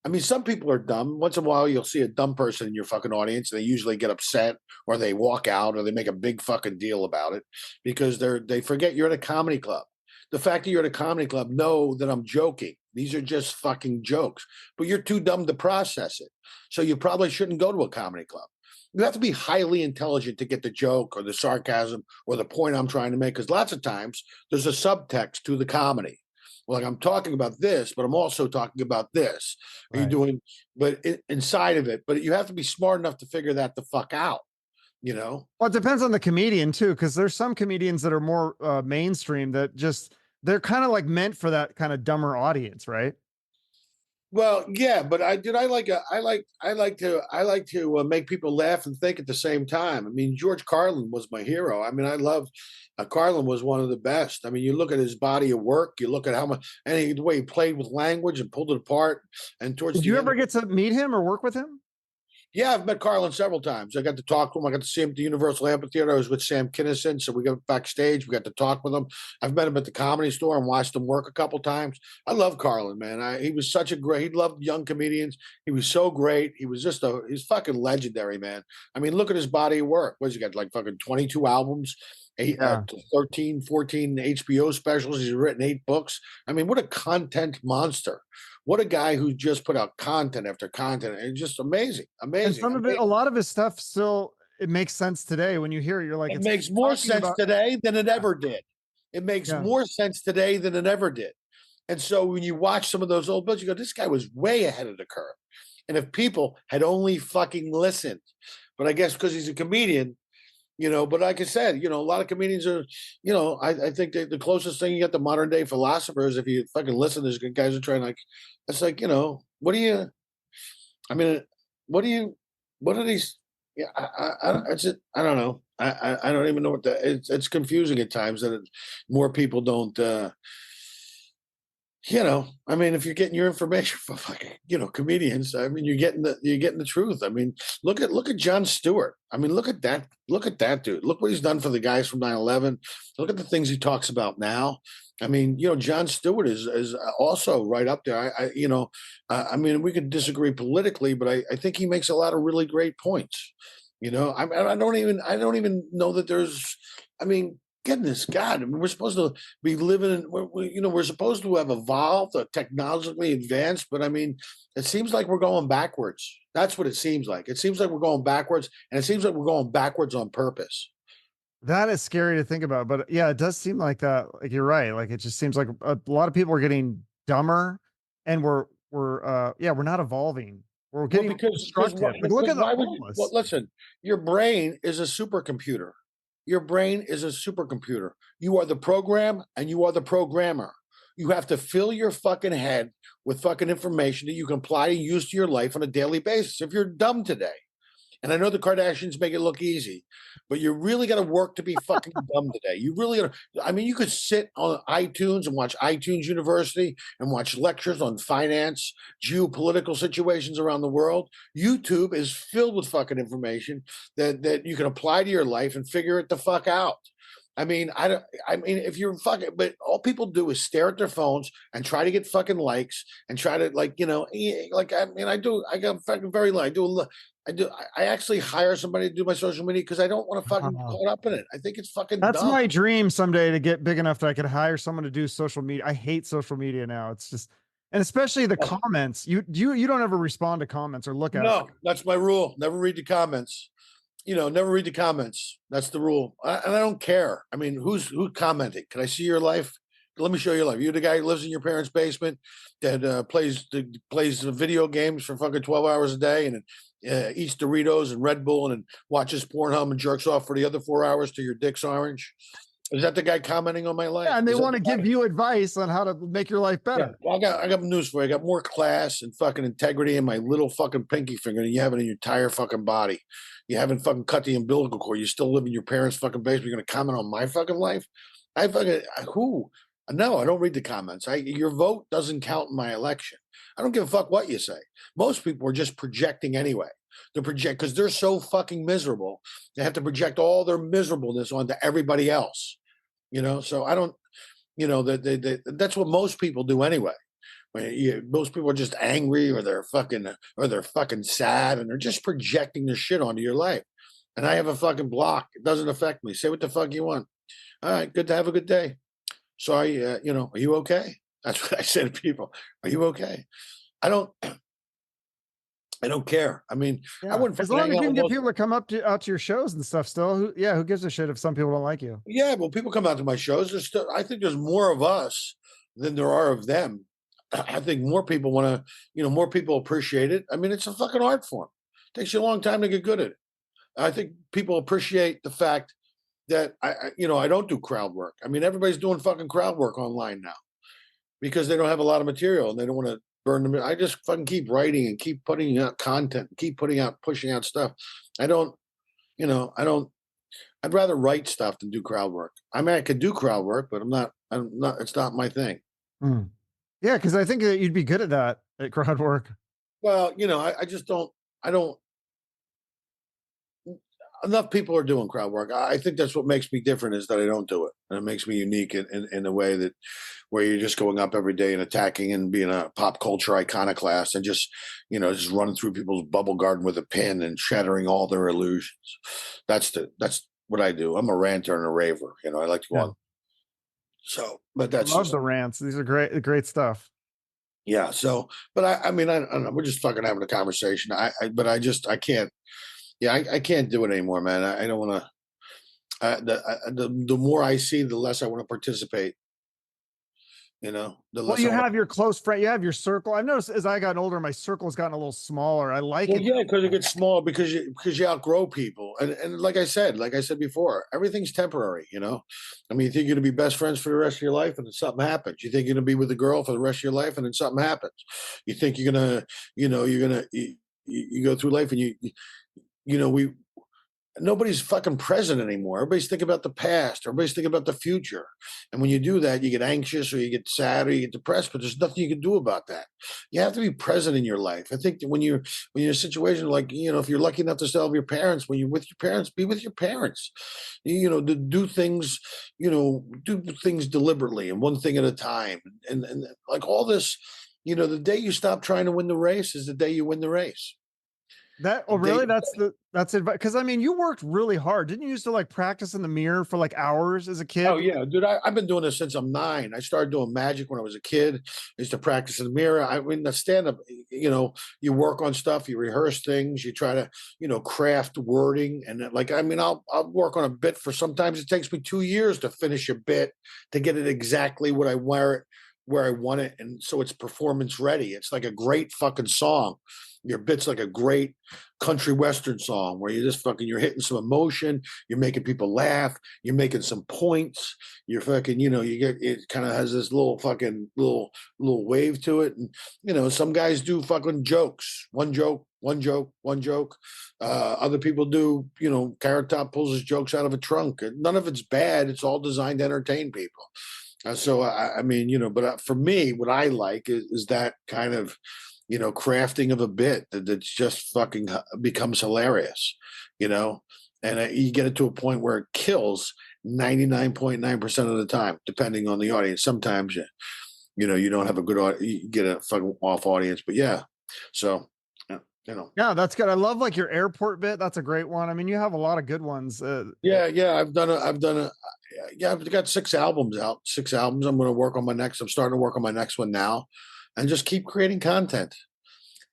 I mean, some people are dumb. Once in a while, you'll see a dumb person in your fucking audience, and they usually get upset, or they walk out, or they make a big fucking deal about it because they forget you're at a comedy club. The fact that you're at a comedy club, know that I'm joking. These are just fucking jokes, but you're too dumb to process it. So you probably shouldn't go to a comedy club. You have to be highly intelligent to get the joke or the sarcasm or the point I'm trying to make, because lots of times there's a subtext to the comedy. Like, I'm talking about this, but I'm also talking about this. Are you doing, but inside of it, but you have to be smart enough to figure that the fuck out, Well, it depends on the comedian too, because there's some comedians that are more mainstream that just, they're kind of like meant for that kind of dumber audience, right? Well, yeah, but I like to make people laugh and think at the same time. I mean, George Carlin was my hero. I mean, I love Carlin was one of the best. I mean, you look at his body of work, you look at how much and the way he played with language and pulled it apart. And towards Did the you end, ever get to meet him or work with him? yeah, I've met Carlin several times. I got to talk to him. I got to see him at the Universal Amphitheater. I was with Sam Kinison, so we got backstage. We got to talk with him. I've met him at the Comedy Store and watched him work a couple times. I love Carlin, man. He was such a great. He loved young comedians. He was so great. He was just he's fucking legendary, man. I mean, look at his body of work. What's he got? Like fucking 22 albums. 13, 14 HBO specials. He's written 8 books. I mean, what a content monster. What a guy who just put out content after content. And just amazing. And some of it, a lot of his stuff still, it makes sense today. When you hear it, you're like, it it's makes more sense today than it ever did. It makes Yeah. more sense today than it ever did. And so when you watch some of those old books, you go, this guy was way ahead of the curve. And if people had only fucking listened, but I guess because he's a comedian, but like I said, a lot of comedians are, I think the closest thing you get to modern day philosophers, if you fucking listen, these guys are trying it's like, what do you, I mean, what are these? Yeah, I don't know. I don't even know what it's confusing at times that more people don't, I mean, if you're getting your information from fucking, comedians, I mean, you're getting the truth. I mean, look at Jon Stewart. I mean, look at that dude. Look what he's done for the guys from 9/11. Look at the things he talks about now. I mean, Jon Stewart is also right up there. I mean, we could disagree politically, but I think he makes a lot of really great points. I don't even know that there's. I mean, goodness God, I mean, we're supposed to be living in, we're supposed to have evolved, technologically advanced, but I mean, it seems like we're going backwards. That's what it seems like. It seems like we're going backwards, and it seems like we're going backwards on purpose. That is scary to think about, but yeah, it does seem like that. Like, you're right. Like, it just seems like a lot of people are getting dumber, and we're not evolving. We're getting destructive. Like, look at the homeless. Well, listen, your brain is a supercomputer. Your brain is a supercomputer. You are the program and you are the programmer. You have to fill your fucking head with fucking information that you can apply and use to your life on a daily basis. If you're dumb today, and I know the Kardashians make it look easy, but you really got to work to be fucking dumb today. You really got to. I mean, you could sit on iTunes and watch iTunes University and watch lectures on finance, geopolitical situations around the world. YouTube is filled with fucking information that you can apply to your life and figure it the fuck out. I mean, if you're fucking, but all people do is stare at their phones and try to get fucking likes and try to I got fucking very low. I actually hire somebody to do my social media because I don't want to fucking get caught up in it. I think it's fucking That's dumb. my dream someday, to get big enough that I could hire someone to do social media. I hate social media now. It's just, And especially the Oh, comments. You don't ever respond to comments or look at it. no, that's my rule. Never read the comments. Never read the comments. That's the rule. And I don't care. I mean, who's commenting? Can I see your life? Let me show you your life. You're the guy who lives in your parents' basement that plays video games for fucking 12 hours a day and eats Doritos and Red Bull and watches Pornhub and jerks off for the other 4 hours till your dick's orange. Is that the guy commenting on my life? Yeah, and they Is that want to the guy? give you advice on how to make your life Yeah. better. Well, I got news for you. I got more class and fucking integrity in my little fucking pinky finger than you have it in your entire fucking body. You haven't fucking cut the umbilical cord. You still live in your parents' fucking basement. You're gonna comment on my fucking life? I fucking who? No, I don't read the comments. Your vote doesn't count in my election. I don't give a fuck what you say. Most people are just projecting anyway. They project because they're so fucking miserable. They have to project all their miserableness onto everybody else. So I don't. That's what most people do anyway. Most people are just angry or they're fucking sad and they're just projecting their shit onto your life. And I have a fucking block. It doesn't affect me. Say what the fuck you want. All right, good to have a good day. Sorry, are you okay? That's what I say to people. Are you okay? I don't care. I mean, I wouldn't as fucking long hang as you out can with get most. people to come out to your shows and stuff still. Who gives a shit if some people don't like you? Yeah, well, people come out to my shows. I think there's more of us than there are of them. I think more people want to, more people appreciate it. I mean, it's a fucking art form. It takes you a long time to get good at it. I think people appreciate the fact that I don't do crowd work. I mean, everybody's doing fucking crowd work online now because they don't have a lot of material and they don't want to burn them. I just fucking keep writing and keep putting out content, pushing out stuff. I don't, I don't. I'd rather write stuff than do crowd work. I mean, I could do crowd work, but I'm not. It's not my thing. Hmm. Yeah, because I think that you'd be good at that at crowd work. Well, I just don't. I don't. Enough people are doing crowd work. I think that's what makes me different is that I don't do it, and it makes me unique in a way that where you're just going up every day and attacking and being a pop culture iconoclast and just running through people's bubble garden with a pin and shattering all their illusions. That's what I do. I'm a ranter and a raver. I like to go on. So, but I that's love just the rants. These are great stuff. yeah. So, but I mean, I don't know. We're just fucking having a conversation. But I can't. Yeah, I can't do it anymore, man. I don't want to. The more I see, the less I want to participate. The Well, less I you want have to. your close friend, you have your circle. I've noticed as I gotten older, my circle's gotten a little smaller. I like Well, it. yeah, because it gets small because you outgrow people, and like I said before, everything's temporary. I mean, you think you're gonna be best friends for the rest of your life, and then something happens. You think you're gonna be with a girl for the rest of your life, and then something happens. You think you're gonna, you go through life, and we nobody's fucking present anymore. Everybody's thinking about the past. Everybody's thinking about the future. And when you do that, you get anxious or you get sad or you get depressed, but there's nothing you can do about that. You have to be present in your life. I think that when you're in a situation like, if you're lucky enough to still have your parents, when you're with your parents, be with your parents. To do things, do things deliberately and one thing at a time. And like all this, the day you stop trying to win the race is the day you win the race. Really? That's advice. Because I mean, you worked really hard. Didn't you used to like practice in the mirror for like hours as a Oh kid? yeah, dude! I've been doing this since I'm 9. I started doing magic when I was a kid. I used to practice in the mirror. I mean, the stand-up. You work on stuff. You rehearse things. You try to, craft wording. And like, I mean, I'll work on a bit for. Sometimes it takes me 2 years to finish a bit to get it exactly what I wear it where I want it, and so it's performance ready. It's like a great fucking song. Your bit's like a great country western song where you're hitting some emotion, you're making people laugh, you're making some points, you're fucking, you get it kind of has this little fucking little wave to it. And some guys do fucking jokes, one joke, one joke, one joke. Other people do, Carrot Top pulls his jokes out of a trunk. None of it's bad. It's all designed to entertain people. So I mean, but for me, what I like is that kind of crafting of a bit that's just fucking becomes hilarious, and you get it to a point where it kills 99.9% of the time, depending on the audience. Sometimes you don't have a good you get a fucking off audience, but yeah. So, Yeah, that's good. I love like your airport bit. That's a great one. I mean, you have a lot of good ones. yeah. I've done yeah, I've got 6 albums out. 6 albums. I'm going to work on my next. I'm starting to work on my next one now. and just keep creating content.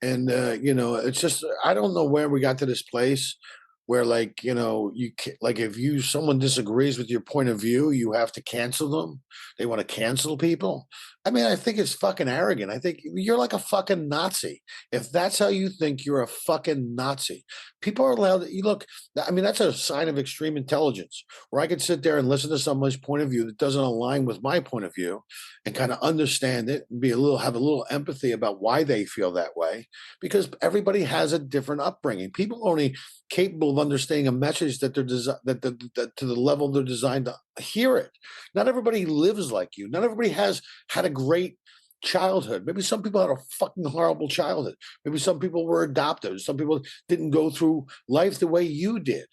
And it's just, I don't know where we got to this place where, like, like, if someone disagrees with your point of view, you have to cancel them. They want to cancel people. I mean, I think it's fucking arrogant. I think you're like a fucking Nazi. If that's how you think, you're a fucking Nazi. People are allowed to, you look, I mean, that's a sign of extreme intelligence, where I could sit there and listen to someone's point of view that doesn't align with my point of view, and kind of understand it and have a little empathy about why they feel that way, because everybody has a different upbringing. People are only capable of understanding a message that they're that to the level they're designed to hear it. Not everybody lives like you. Not everybody has had a great childhood. Maybe some people had a fucking horrible childhood. Maybe some people were adopted. Some people didn't go through life the way you did,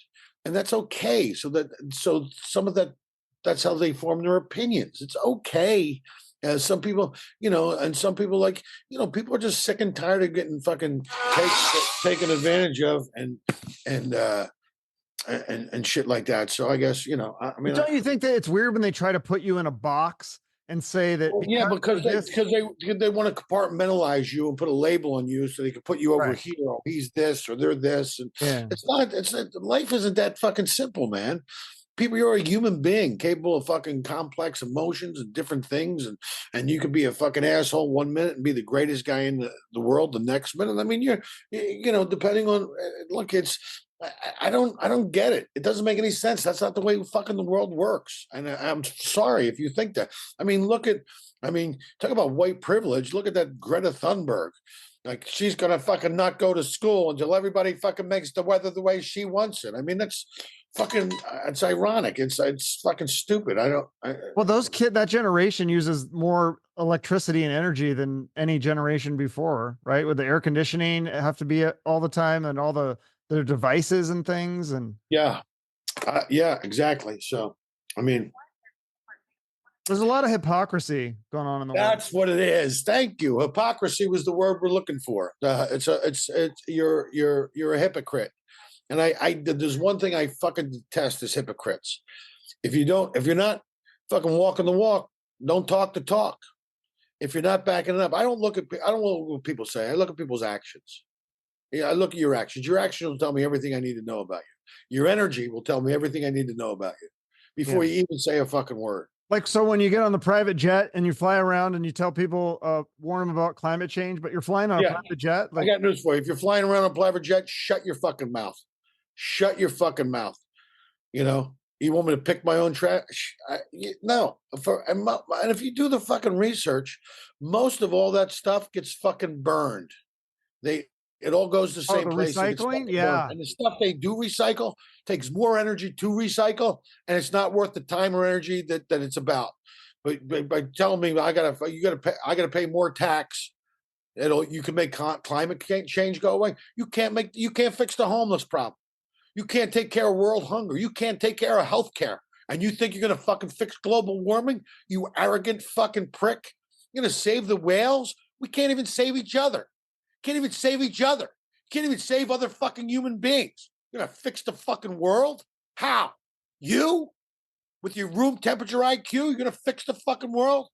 and that's okay. So some of that's how they form their opinions. It's okay. Some people, and some people, like, people are just sick and tired of getting fucking taken advantage of, and shit like that. So I guess, I mean, Don't you think that it's weird when they try to put you in a box and say that? well, yeah, because they want to compartmentalize you and put a label on you so they can put you over Right. here. Oh, he's this or they're this, and Yeah. life isn't that fucking simple, man. People, you're a human being capable of fucking complex emotions and different things, and you could be a fucking asshole one minute and be the greatest guy in the world the next minute. I mean, depending on, look, I don't get it. It doesn't make any sense. That's not the way fucking the world works. And I'm sorry if you think that. I mean, talk about white privilege. Look at that Greta Thunberg. Like, she's gonna fucking not go to school until everybody fucking makes the weather the way she wants it. I mean, that's fucking, it's ironic. It's fucking stupid. Well, that generation uses more electricity and energy than any generation before, right? With the air conditioning, it have to be all the time, and all their devices and things. And yeah, exactly. So, I mean, there's a lot of hypocrisy going on in the world. that's what it is. Thank you. Hypocrisy was the word we're looking for. You're a hypocrite. And there's one thing I fucking detest is hypocrites. If you're not fucking walking the walk, don't talk the talk. If you're not backing it up, I don't look at what people say. I look at people's actions. Yeah, I look at your actions. Your actions will tell me everything I need to know about you. Your energy will tell me everything I need to know about you before you even say a fucking word. Like, so when you get on the private jet and you fly around and you tell people, warn them about climate change, but you're flying on a private jet. I got news for you. If you're flying around on a private jet, shut your fucking mouth. Shut your fucking mouth. You want me to pick my own trash? No. And if you do the fucking research, most of all that stuff gets fucking burned. It all goes to the same place. Recycling, yeah. And the stuff they do recycle takes more energy to recycle, and it's not worth the time or energy that it's about. But by telling me I gotta pay more tax, you can make climate change go away. You can't fix the homeless problem. You can't take care of world hunger. You can't take care of healthcare. And you think you're gonna fucking fix global warming? You arrogant fucking prick. You're gonna save the whales? We can't even save each other. Can't even save each other. Can't even save other fucking human beings. You're gonna fix the fucking world? How? You? With your room temperature IQ, you're gonna fix the fucking world?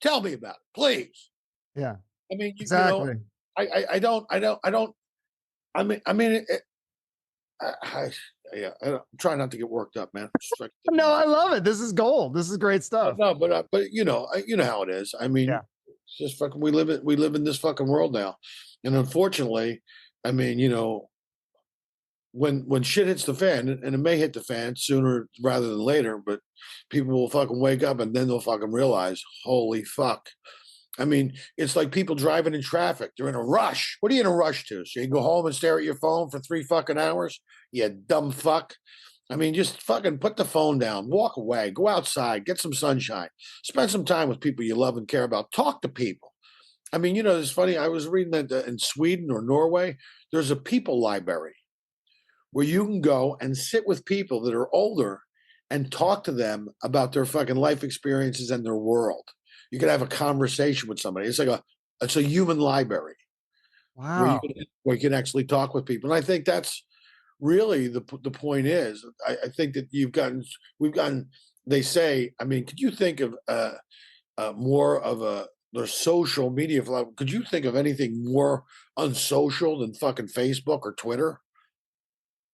Tell me about it, please. Yeah. I mean, exactly. I don't. I'm trying not to get worked up, man. No, I love it. This is gold. This is great stuff. No, but you know how it is. I mean, it's just fucking. We live in this fucking world now, and unfortunately, I mean, when shit hits the fan, and it may hit the fan sooner rather than later, but people will fucking wake up and then they'll fucking realize, holy fuck. I mean, it's like people driving in traffic. They're in a rush. What are you in a rush to? So you can go home and stare at your phone for 3 fucking hours? You dumb fuck. I mean, just fucking put the phone down, walk away, go outside, get some sunshine, spend some time with people you love and care about, talk to people. I mean, it's funny. I was reading that in Sweden or Norway, there's a people library where you can go and sit with people that are older and talk to them about their fucking life experiences and their world. You can have a conversation with somebody. It's a human library. Wow. Where you can actually talk with people. And I think that's really the point is, I think that we've gotten, they say, I mean, could you think of more of their social media. Could you think of anything more unsocial than fucking Facebook or Twitter?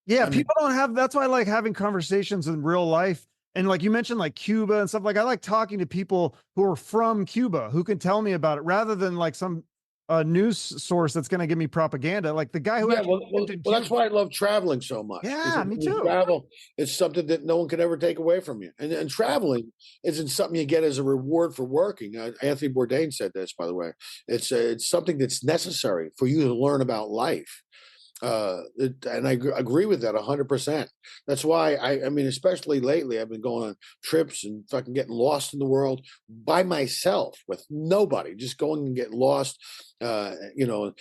Yeah, I mean, people don't have that's why I like having conversations in real life. And like you mentioned, like Cuba and stuff, like I like talking to people who are from Cuba who can tell me about it rather than like some news source that's going to give me propaganda. Like the guy who yeah, actually well, lived well, in well, that's Cuba. why I love traveling so much. Yeah, Because me when you too. travel, it's something that no one can ever take away from you. And traveling isn't something you get as a reward for working. Anthony Bourdain said this, by the way. It's something that's necessary for you to learn about life. And I agree with that 100%. That's why I mean, especially lately, I've been going on trips and fucking getting lost in the world by myself with nobody, just going and get lost, you know,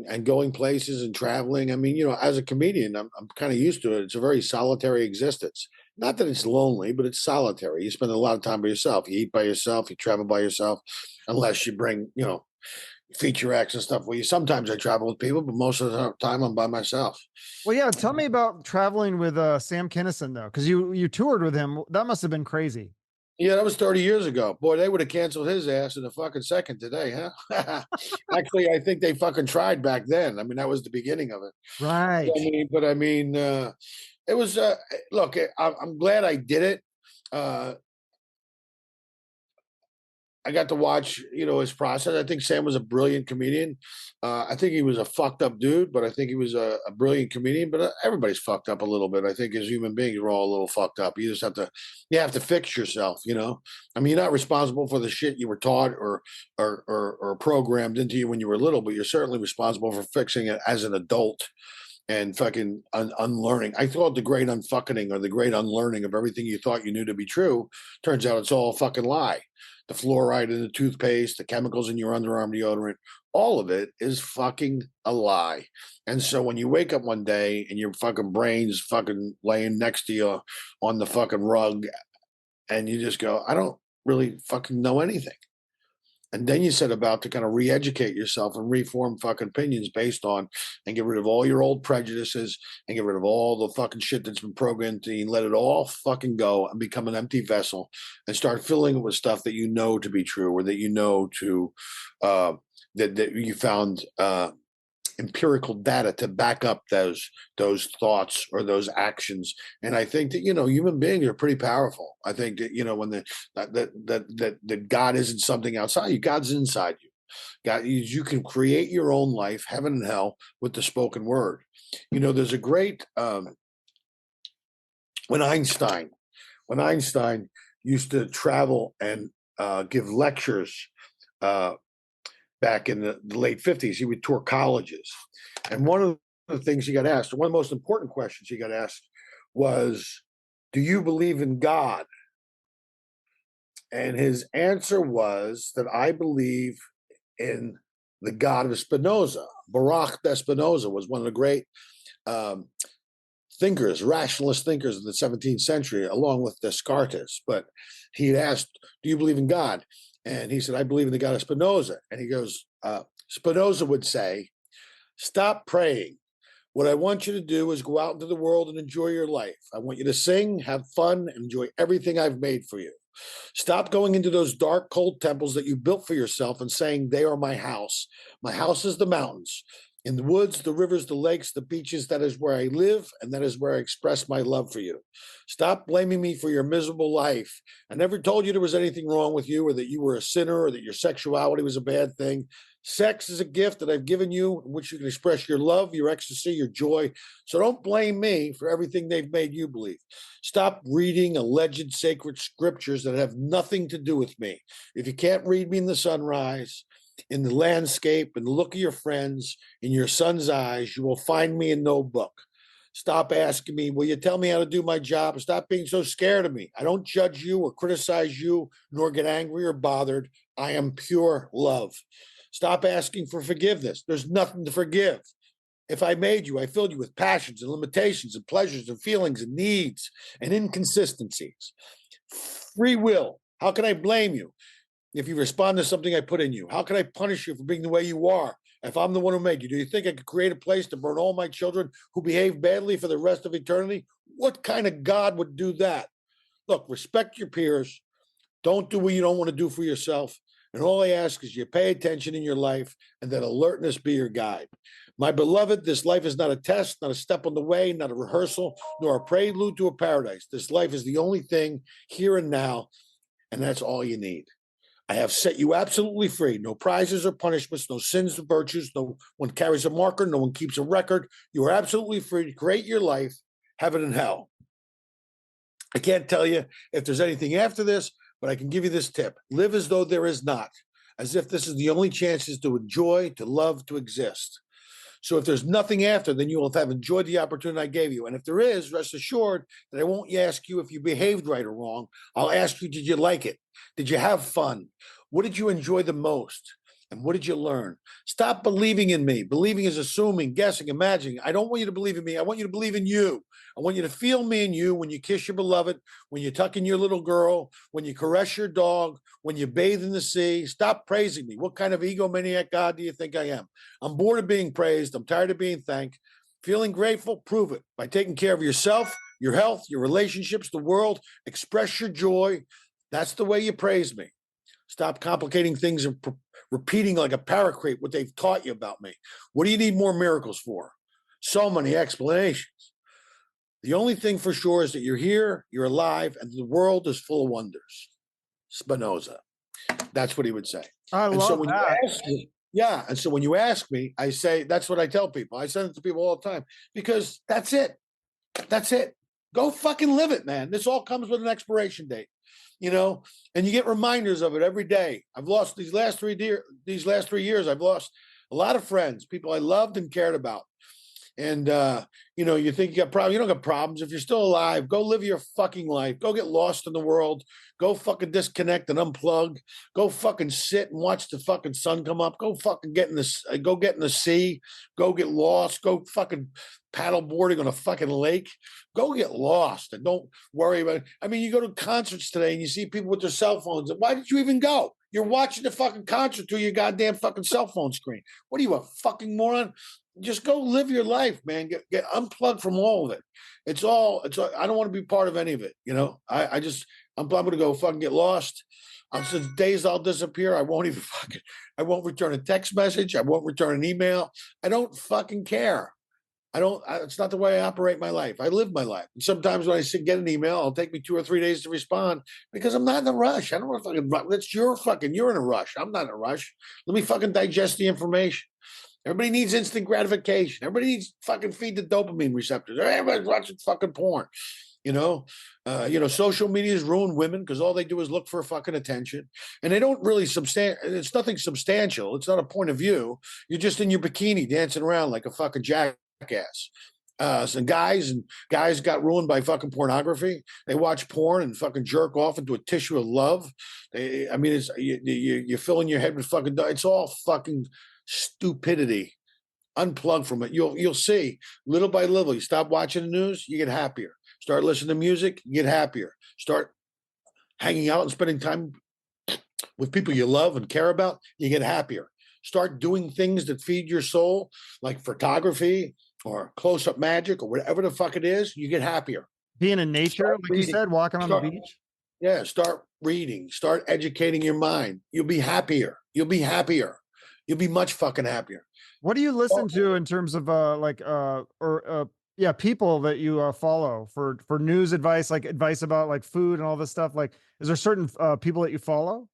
and going places and traveling. I mean, you know, as a comedian, I'm kind of used to it. It's a very solitary existence. Not that it's lonely, but it's solitary. You spend a lot of time by yourself. You eat by yourself. You travel by yourself, unless you bring, you know, feature acts and stuff. Well, sometimes I travel with people, but most of the time I'm by myself. Well, yeah, tell me about traveling with Sam Kinison though, because you toured with him. That must have been crazy. Yeah, that was 30 years ago. Boy, they would have canceled his ass in a fucking second today, huh? Actually, I think they fucking tried back then. I mean, that was the beginning of it. Right. It was. Look, I'm glad I did it. Uh, I got to watch, you know, his process. I think Sam was a brilliant comedian. I think he was a fucked up dude, but I think he was a brilliant comedian. But everybody's fucked up a little bit. I think as human beings, we're all a little fucked up. You have to fix yourself. You know, I mean, you're not responsible for the shit you were taught or programmed into you when you were little, but you're certainly responsible for fixing it as an adult and fucking unlearning. I thought the great unfucking or the great unlearning of everything you thought you knew to be true. Turns out it's all a fucking lie. The fluoride in the toothpaste, the chemicals in your underarm deodorant, all of it is fucking a lie. And so when you wake up one day and your fucking brain's fucking laying next to you on the fucking rug and you just go, I don't really fucking know anything. And then you set about to kind of re-educate yourself and reform fucking opinions based on and get rid of all your old prejudices and get rid of all the fucking shit that's been programmed to you, let it all fucking go and become an empty vessel and start filling it with stuff that you know to be true or that you know to that you found empirical data to back up those thoughts or those actions. And I think that, you know, human beings are pretty powerful. I think that, you know, when that God isn't something outside you, God's inside you. God, you can create your own life, heaven and hell, with the spoken word. You know, there's a great when Einstein when Einstein used to travel and give lectures uh, back in the late 50s. He would tour colleges. And one of the things he got asked, one of the most important questions he got asked was, do you believe in God? And his answer was that I believe in the God of Spinoza. Baruch de Spinoza was one of the great um, thinkers, rationalist thinkers of the 17th century, along with Descartes. But he had asked, do you believe in God? And he said, I believe in the God of Spinoza. And he goes, Spinoza would say, stop praying. What I want you to do is go out into the world and enjoy your life. I want you to sing, have fun, and enjoy everything I've made for you. Stop going into those dark, cold temples that you built for yourself and saying, they are my house. My house is the mountains. In the woods, the rivers, the lakes, the beaches, that is where I live, and that is where I express my love for you. Stop blaming me for your miserable life. I never told you there was anything wrong with you or that you were a sinner or that your sexuality was a bad thing. Sex is a gift that I've given you in which you can express your love, your ecstasy, your joy. So don't blame me for everything they've made you believe. Stop reading alleged sacred scriptures that have nothing to do with me. If you can't read me in the sunrise, in the landscape, in the look of your friends, in your son's eyes, you will find me in no book. Stop asking me, will you tell me how to do my job? Stop being so scared of me. I don't judge you or criticize you, nor get angry or bothered. I am pure love. Stop asking for forgiveness. There's nothing to forgive. If I made you, I filled you with passions and limitations and pleasures and feelings and needs and inconsistencies. Free will. How can I blame you if you respond to something I put in you? How can I punish you for being the way you are if I'm the one who made you? Do you think I could create a place to burn all my children who behave badly for the rest of eternity? What kind of God would do that? Look, respect your peers. Don't do what you don't want to do for yourself. And all I ask is you pay attention in your life and that alertness be your guide. My beloved, this life is not a test, not a step on the way, not a rehearsal, nor a prelude to a paradise. This life is the only thing here and now, and that's all you need. I have set you absolutely free. No prizes or punishments, no sins or virtues. No one carries a marker. No one keeps a record. You are absolutely free to create your life, heaven and hell. I can't tell you if there's anything after this, but I can give you this tip. Live as though there is not, as if this is the only chances to enjoy, to love, to exist. So if there's nothing after, then you will have enjoyed the opportunity I gave you. And if there is, rest assured that I won't ask you if you behaved right or wrong. I'll ask you, did you like it? Did you have fun? What did you enjoy the most? And what did you learn? Stop believing in me. Believing is assuming, guessing, imagining. I don't want you to believe in me. I want you to believe in you. I want you to feel me and you when you kiss your beloved, when you tuck in your little girl, when you caress your dog, when you bathe in the sea. Stop praising me. What kind of egomaniac God do you think I am? I'm bored of being praised. I'm tired of being thanked. Feeling grateful? Prove it by taking care of yourself, your health, your relationships, the world. Express your joy. That's the way you praise me. Stop complicating things and repeating like a paracrete what they've taught you about me. What do you need more miracles for? So many explanations. The only thing for sure is that you're here, you're alive, and the world is full of wonders. Spinoza. That's what he would say. I And so love when that. you ask me, yeah, and so when you ask me, I say that's what I tell people. I send it to people all the time because that's it. That's it. Go fucking live it, man. This all comes with an expiration date, you know, and you get reminders of it every day. I've lost these last 3 years. I've lost a lot of friends, people I loved and cared about. And you know, you think you got problems. You don't got problems. If you're still alive, go live your fucking life. Go get lost in the world. Go fucking disconnect and unplug. Go fucking sit and watch the fucking sun come up. Go fucking get in the sea. Go get lost. Go fucking paddle boarding on a fucking lake. Go get lost and don't worry about it. I mean, you go to concerts today and you see people with their cell phones. Why did you even go? You're watching the fucking concert through your goddamn fucking cell phone screen. What are you, a fucking moron? Just go live your life, man. Get unplugged from all of it. It's all. I don't want to be part of any of it. You know. I'm going to go fucking get lost. Since days I'll disappear. I won't even fucking. I won't return a text message. I won't return an email. I don't fucking care. It's not the way I operate my life. I live my life. And sometimes when I get an email, it'll take me 2 or 3 days to respond because I'm not in a rush. I don't want to fucking rush. You're in a rush. I'm not in a rush. Let me fucking digest the information. Everybody needs instant gratification. Everybody needs fucking feed the dopamine receptors. Everybody's watching fucking porn. You know, social media's ruined women because all they do is look for fucking attention, and they don't really It's nothing substantial. It's not a point of view. You're just in your bikini dancing around like a fucking jackass. Some guys got ruined by fucking pornography. They watch porn and fucking jerk off into a tissue of love. You're filling your head with fucking. It's all fucking stupidity. Unplug from it. You'll see little by little. You stop watching the news, you get happier. Start listening to music, you get happier. Start hanging out and spending time with people you love and care about, you get happier. Start doing things that feed your soul, like photography or close-up magic or whatever the fuck it is, you get happier. Being in nature, like you said, walking on the beach. Yeah, start reading, start educating your mind. You'll be happier. You'll be much fucking happier. What do you listen to in terms of people that you follow for news advice, like advice about like food and all this stuff? Like, is there certain people that you follow?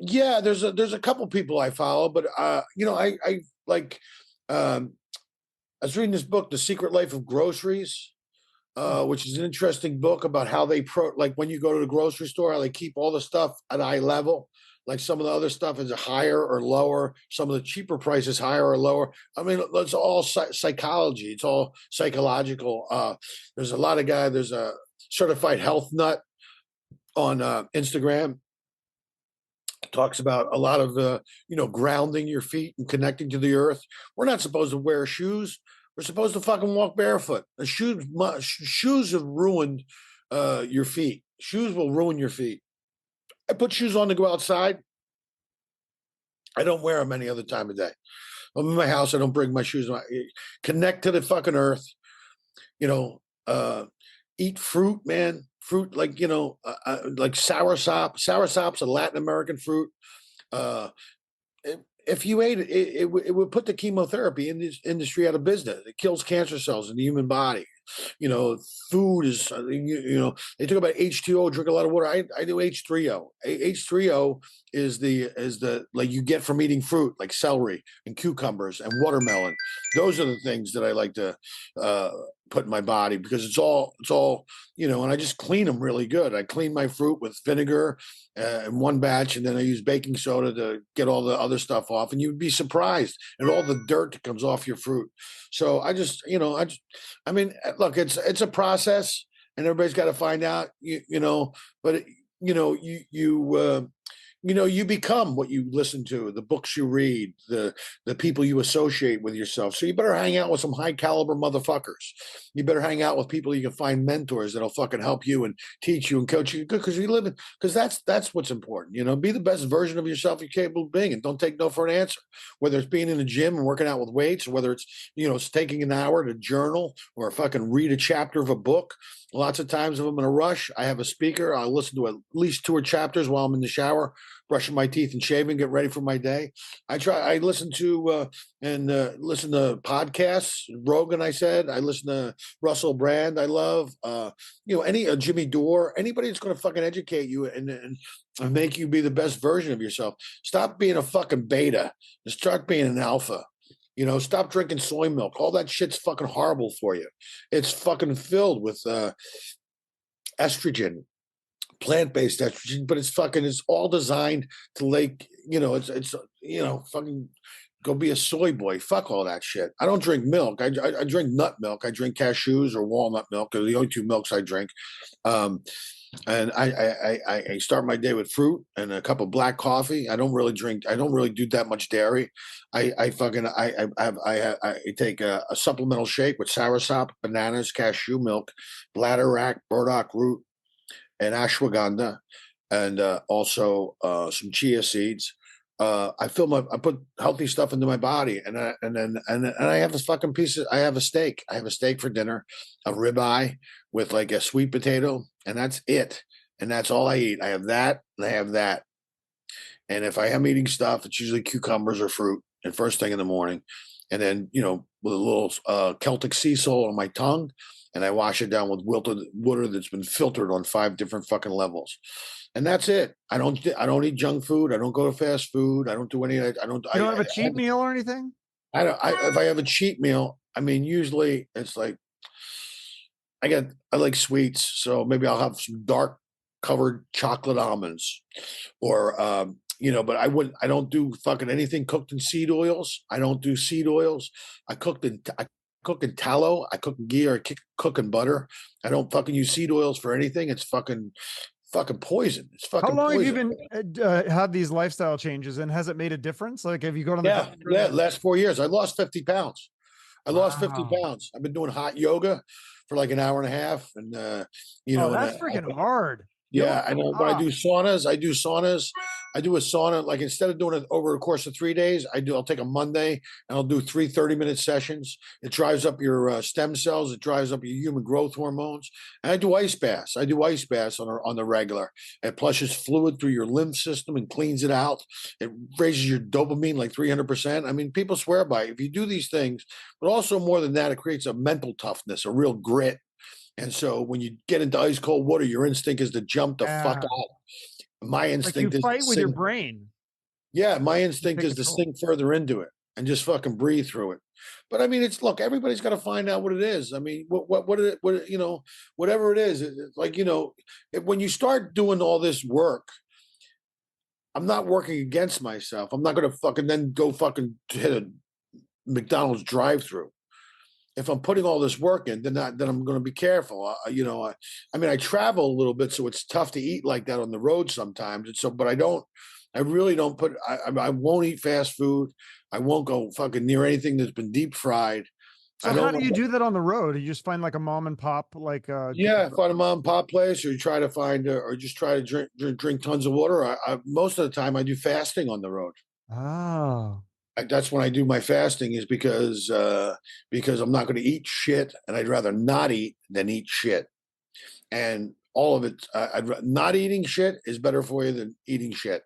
Yeah, there's a couple people I follow, but I like I was reading this book, The Secret Life of Groceries, which is an interesting book about how they like when you go to the grocery store, how they keep all the stuff at a high level. Like some of the other stuff is higher or lower. Some of the cheaper prices higher or lower. I mean, it's all psychology. It's all psychological. There's a lot of guys. There's a certified health nut on Instagram. Talks about a lot of grounding your feet and connecting to the earth. We're not supposed to wear shoes. We're supposed to fucking walk barefoot. The shoes have ruined your feet. Shoes will ruin your feet. I put shoes on to go outside. I don't wear them any other time of day. I'm in my house. I don't bring my shoes. Connect to the fucking earth. Eat fruit, man. fruit, like, like soursop. Soursop's a Latin American fruit. Uh, if you ate it, it would put the chemotherapy industry out of business. It kills cancer cells in the human body. You know, food is, they talk about H2O, drink a lot of water. I do H3O. H3O is the like you get from eating fruit, like celery and cucumbers and watermelon. Those are the things that I like to uh, put in my body, because it's all, and I just clean them really good. I clean my fruit with vinegar in one batch, and then I use baking soda to get all the other stuff off. And you'd be surprised at all the dirt that comes off your fruit. So I mean, look, it's a process, and everybody's got to find out, but you become what you listen to, the books you read, the people you associate with yourself. So you better hang out with some high caliber motherfuckers. You better hang out with people you can find mentors that'll fucking help you and teach you and coach you, because because that's what's important. Be the best version of yourself you're capable of being, and don't take no for an answer. Whether it's being in the gym and working out with weights, or whether it's taking an hour to journal or fucking read a chapter of a book. Lots of times, if I'm in a rush, I have a speaker. I'll listen to at least 2 chapters while I'm in the shower, brushing my teeth and shaving, get ready for my day. I listen to listen to podcasts. Rogan, I listen to Russell Brand. I love any Jimmy Dore, anybody that's going to fucking educate you and make you be the best version of yourself. Stop being a fucking beta and start being an alpha. Stop drinking soy milk. All that shit's fucking horrible for you. It's fucking filled with estrogen, plant-based estrogen, but it's all designed to, like, it's fucking go be a soy boy. Fuck all that shit. I don't drink milk. I drink nut milk. I drink cashews or walnut milk. Are the only 2 milks I drink. And I start my day with fruit and a cup of black coffee. I don't really do that much dairy. I take a supplemental shake with soursop, bananas, cashew milk, bladderwrack, burdock root, and ashwagandha, and also some chia seeds. I put healthy stuff into my body, and I have this fucking I have a steak. I have a steak for dinner, a ribeye with like a sweet potato, and that's it. And that's all I eat. I have that, and I have that. And if I am eating stuff, it's usually cucumbers or fruit, and first thing in the morning, and then with a little Celtic sea salt on my tongue, and I wash it down with wilted water that's been filtered on 5 different fucking levels. And that's it. I don't eat junk food. I don't go to fast food. I don't do any of that. You don't have a cheat meal or anything? If I have a cheat meal, I mean, usually it's like I like sweets, so maybe I'll have some dark covered chocolate almonds, or but I don't do fucking anything cooked in seed oils. I don't do seed oils. I cook in tallow. I cook in ghee, or cook in butter. I don't fucking use seed oils for anything. It's fucking poison. It's fucking. How long poison. have you been had these lifestyle changes, and has it made a difference? Like, have you gone on the last 4 years? I lost 50 pounds. I lost 50 pounds. I've been doing hot yoga for like an hour and a half, and that's freaking hard. Yeah, I know. When I do saunas, I do a sauna. Like, instead of doing it over a course of 3 days, I'll take a Monday and I'll do 3 30-minute sessions. It drives up your stem cells. It drives up your human growth hormones. And I do ice baths. I do ice baths on the regular. It flushes fluid through your lymph system and cleans it out. It raises your dopamine like 300%. I mean, people swear by it. If you do these things, but also more than that, it creates a mental toughness, a real grit. And so when you get into ice cold water, your instinct is to jump the fuck out. My instinct is fight with your brain. Yeah, my instinct is to sink further into it and just fucking breathe through it. But I mean, everybody's got to find out what it is. I mean, whatever it is, it's like, when you start doing all this work, I'm not working against myself. I'm not going to fucking then go fucking hit a McDonald's drive-through. If I'm putting all this work in, then I'm going to be careful. I mean, I travel a little bit, so it's tough to eat like that on the road sometimes. And so, but I really don't put. I won't eat fast food. I won't go fucking near anything that's been deep fried. So how do you do that on the road? You just find like a mom and pop, like find a mom and pop place, or you try to find, or just try to drink tons of water. Most of the time I do fasting on the road. Oh. That's when I do my fasting, is because I'm not going to eat shit, and I'd rather not eat than eat shit. And all of it. Not eating shit is better for you than eating shit.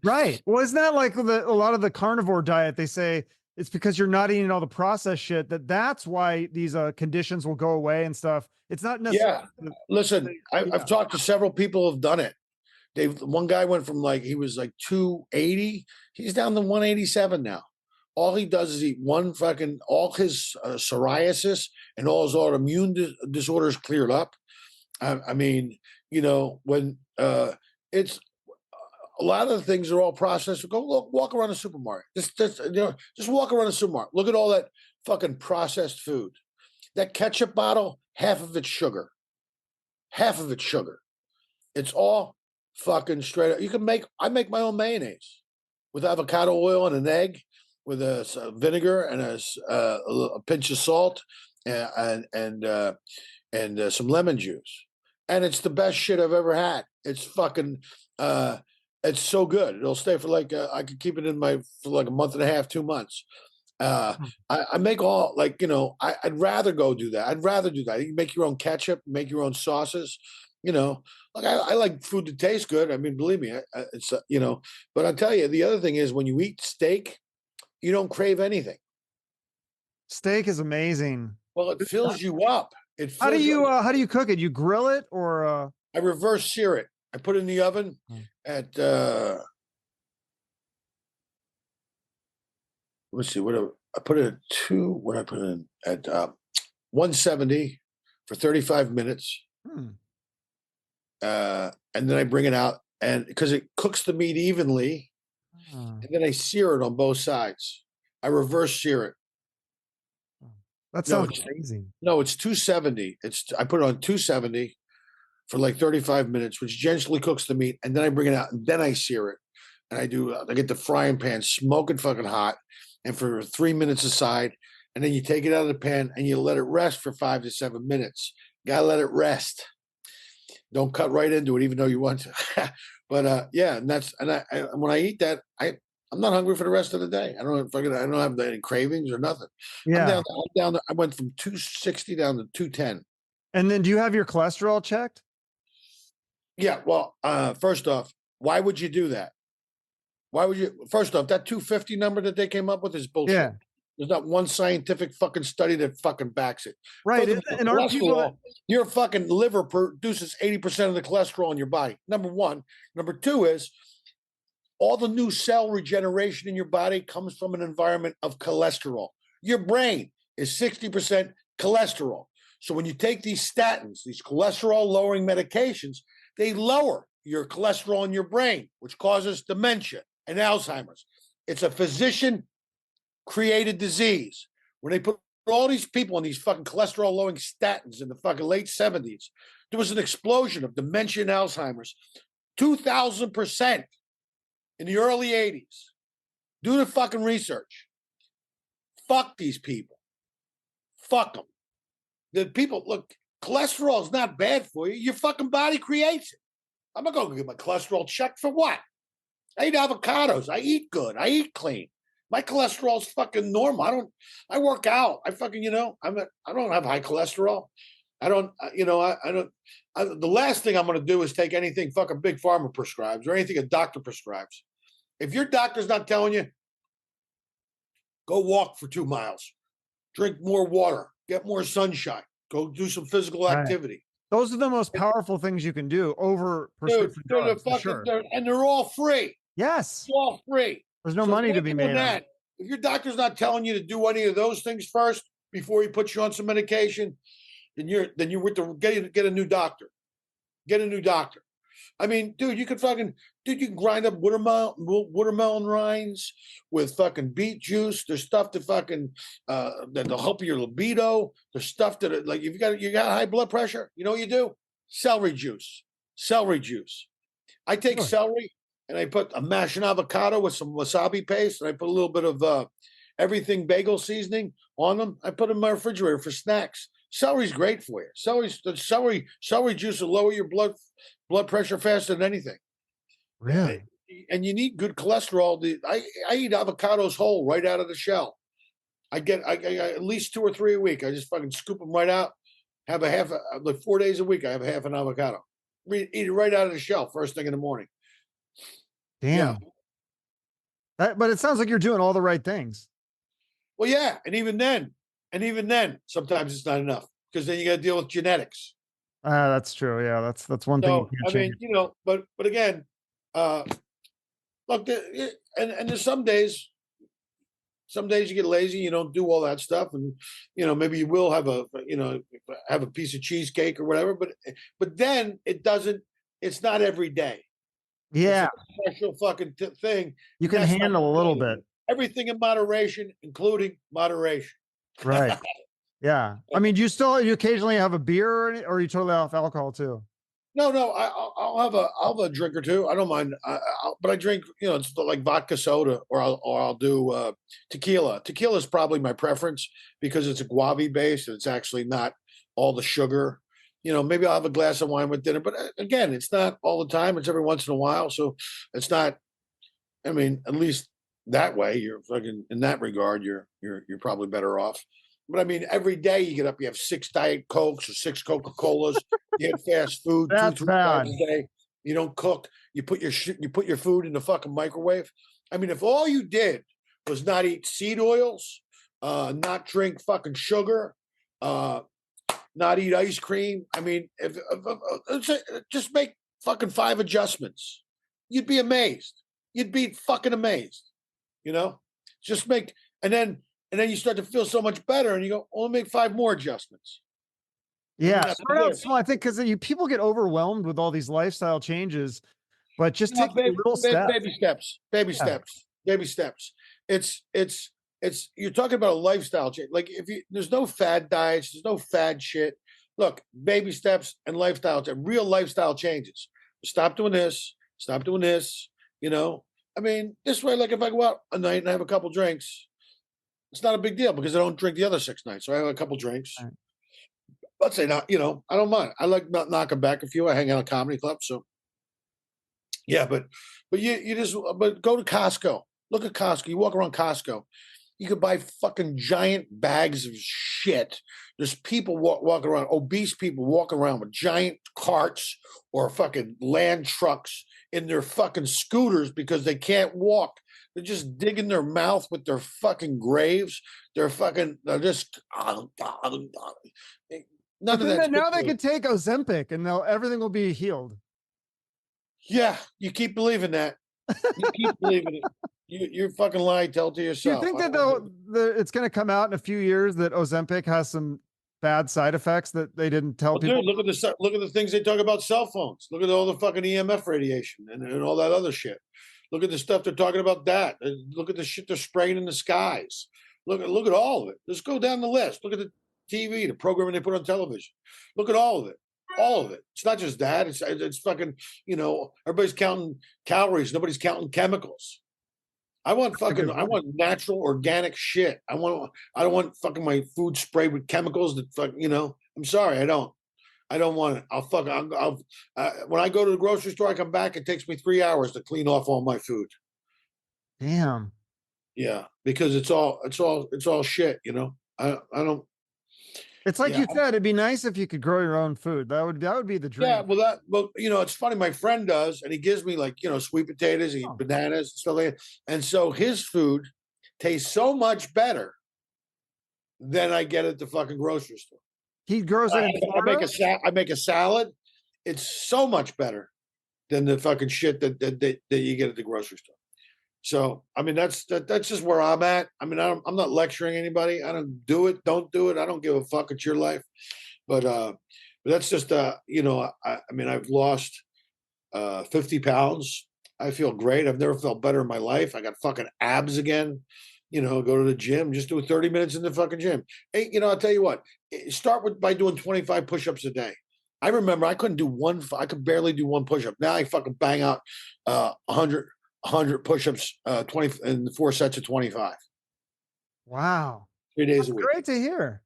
Right. Well, isn't that like a lot of the carnivore diet? They say it's because you're not eating all the processed shit that's why these conditions will go away and stuff. It's not necessarily. Yeah. Listen, I've talked to several people who've done it. One guy went from he was like 280. He's down to 187 now. All he does is eat all his psoriasis and all his autoimmune disorders cleared up. I mean, when it's a lot of the things are all processed. Go walk around a supermarket. Just walk around a supermarket. Look at all that fucking processed food. That ketchup bottle, half of it's sugar. Half of it's sugar. It's all fucking straight up. I make my own mayonnaise with avocado oil and an egg, with a vinegar and a pinch of salt and some lemon juice, and it's the best shit I've ever had. It's fucking it's so good. It'll stay for I could keep it for like a month and a half, 2 months. I make all I'd rather go do that. I'd rather do that. You make your own ketchup, make your own sauces. I like food to taste good. I mean, believe me, it's But I tell you, the other thing is when you eat steak, you don't crave anything. Steak is amazing. Well, it fills you up. How do you cook it? You grill it or? I reverse sear it. I put it in the oven at let's see, I put it at 170 for 35 minutes. And then I bring it out, and because it cooks the meat evenly, and then I sear it on both sides. I reverse sear it. That sounds amazing. No, it's 270. I put it on 270 for like 35 minutes, which gently cooks the meat, and then I bring it out, and then I sear it. And I get the frying pan smoking fucking hot, and for 3 minutes aside, and then you take it out of the pan and you let it rest for 5 to 7 minutes. Gotta let it rest. Don't cut right into it, even though you want to. But yeah, and when I eat that, I'm not hungry for the rest of the day. I don't have any cravings or nothing. Yeah. I'm down. I went from 260 down to 210. And then, do you have your cholesterol checked? Yeah. Well, first off, why would you do that? Why would you? First off, that 250 number that they came up with is bullshit. Yeah. There's not one scientific fucking study that fucking backs it. Right. And aren't people your fucking liver produces 80% of the cholesterol in your body. Number one. Number two is all the new cell regeneration in your body comes from an environment of cholesterol. Your brain is 60% cholesterol. So when you take these statins, these cholesterol lowering medications, they lower your cholesterol in your brain, which causes dementia and Alzheimer's. It's a physician created disease. When they put all these people on these fucking cholesterol lowering statins in the fucking late 70s, there was an explosion of dementia and Alzheimer's, 2,000% in the early 80s. Do the fucking research. Fuck these people. Fuck them. The people, look, cholesterol is not bad for you. Your fucking body creates it. I'm not going to get my cholesterol checked for what? I eat avocados. I eat good. I eat clean. My cholesterol's fucking normal. I work out. I fucking, I don't have high cholesterol. The last thing I'm going to do is take anything fucking Big Pharma prescribes or anything a doctor prescribes. If your doctor's not telling you, go walk for 2 miles, drink more water, get more sunshine, go do some physical activity. Those are the most powerful things you can do over prescription drugs. And they're all free. Yes. It's all free. There's no money to be made on it. If your doctor's not telling you to do any of those things first before he puts you on some medication, then you're with get a new doctor. Get a new doctor. I mean, dude, you can grind up watermelon rinds with fucking beet juice. There's stuff that fucking that'll help your libido. There's stuff that if you got high blood pressure, you know what you do? Celery juice. I take celery and I put a mashed avocado with some wasabi paste, and I put a little bit of everything bagel seasoning on them. I put them in my refrigerator for snacks. Celery's great for you. Celery juice will lower your blood pressure faster than anything. Really? And you need good cholesterol. I eat avocados whole right out of the shell. I get at least 2 or 3 a week. I just fucking scoop them right out, have a like 4 days a week. I have a half an avocado. Eat it right out of the shell first thing in the morning. Yeah. Damn. But it sounds like you're doing all the right things. Well, yeah, and even then, sometimes it's not enough because then you got to deal with genetics. That's true. Yeah, that's one thing you So can't I change. mean, but again, uh, look, and there's some days you get lazy, you don't do all that stuff, and maybe you will have a piece of cheesecake or whatever, but then it doesn't. It's not every day. It's Yeah, a special fucking thing, you and can that's not handle a little every day. bit. Everything in moderation, including moderation. Right. Yeah. I mean, you occasionally have a beer or are you totally off alcohol too? No, no, I'll have a drink or two. I don't mind, but I drink, it's like vodka soda, or I'll do tequila. Tequila is probably my preference because it's a guave based and it's actually not all the sugar. Maybe I'll have a glass of wine with dinner, but again, it's not all the time. It's every once in a while, so it's not. I mean, at least that way, you're fucking in that regard, you're probably better off. But I mean, every day you get up, you have 6 Diet Cokes or 6 Coca-Colas. You have fast food two, That's 3 times bad. a day. You don't cook. You put your food in the fucking microwave. I mean, if all you did was not eat seed oils, not drink fucking sugar, uh, not eat ice cream. I mean, just make fucking 5 adjustments, you'd be amazed. You'd be fucking amazed. You know, just make and then you start to feel so much better, and you go, "Only make 5 more adjustments." And then Yeah, after start out this, small. I think because you people get overwhelmed with all these lifestyle changes, but just no, take little steps. baby steps, baby Yeah. steps, baby steps. It's you're talking about a lifestyle change. Like there's no fad diets, there's no fad shit. Look, baby steps and real lifestyle changes. Stop doing this. Stop doing this. I mean, this way, like if I go out a night and I have a couple drinks, it's not a big deal because I don't drink the other 6 nights. So I have a couple drinks. Right. Let's say not, I don't mind. I like not knocking back a few. I hang out at comedy clubs, so yeah. But you just go to Costco. Look at Costco. You walk around Costco. You could buy fucking giant bags of shit. There's people walking around, obese people walking around with giant carts or fucking land trucks in their fucking scooters because they can't walk. They're just digging their mouth with their fucking graves. They're just But none of then that's good now for they them. could take Ozempic and everything will be healed. Yeah, you keep believing that. You keep believing it. You're fucking lying. Tell it to Do you yourself. think I that don't believe it. it's going to come out in a few years that Ozempic has some bad side effects that they didn't tell Well, people? dude, look at the things they talk about cell phones. Look at all the fucking EMF radiation and all that other shit. Look at the stuff they're talking about that. Look at the shit they're spraying in the skies. Look at all of it. Let's go down the list. Look at the TV, the programming they put on television. Look at all of it. All of it. It's not just that. It's fucking, everybody's counting calories. Nobody's counting chemicals. I want natural organic shit. I don't want fucking my food sprayed with chemicals that I'm sorry, I don't. I don't want it. When I go to the grocery store, I come back. It takes me 3 hours to clean off all my food. Damn. Yeah, because it's all shit. I don't. It's like Yeah, you said, it'd be nice if you could grow your own food. That would be the dream. yeah. Well, it's funny. My friend does, and he gives me like sweet potatoes, and bananas, and stuff like that. And so his food tastes so much better than I get at the fucking grocery store. He grows it in Florida? I make a salad. It's so much better than the fucking shit that you get at the grocery store. So I mean that's just where I'm at. I mean I'm not lecturing anybody. I don't do it. Don't do it. I don't give a fuck. It's your life. But that's just I mean I've lost 50 pounds. I feel great. I've never felt better in my life. I got fucking abs again. Go to the gym, just do 30 minutes in the fucking gym. Hey, I'll tell you what, start by doing 25 push-ups a day. I remember I could barely do one push-up. Now I fucking bang out 100 push-ups, 20 and 4 sets of 25. Wow. 3 days That's a week. great to hear.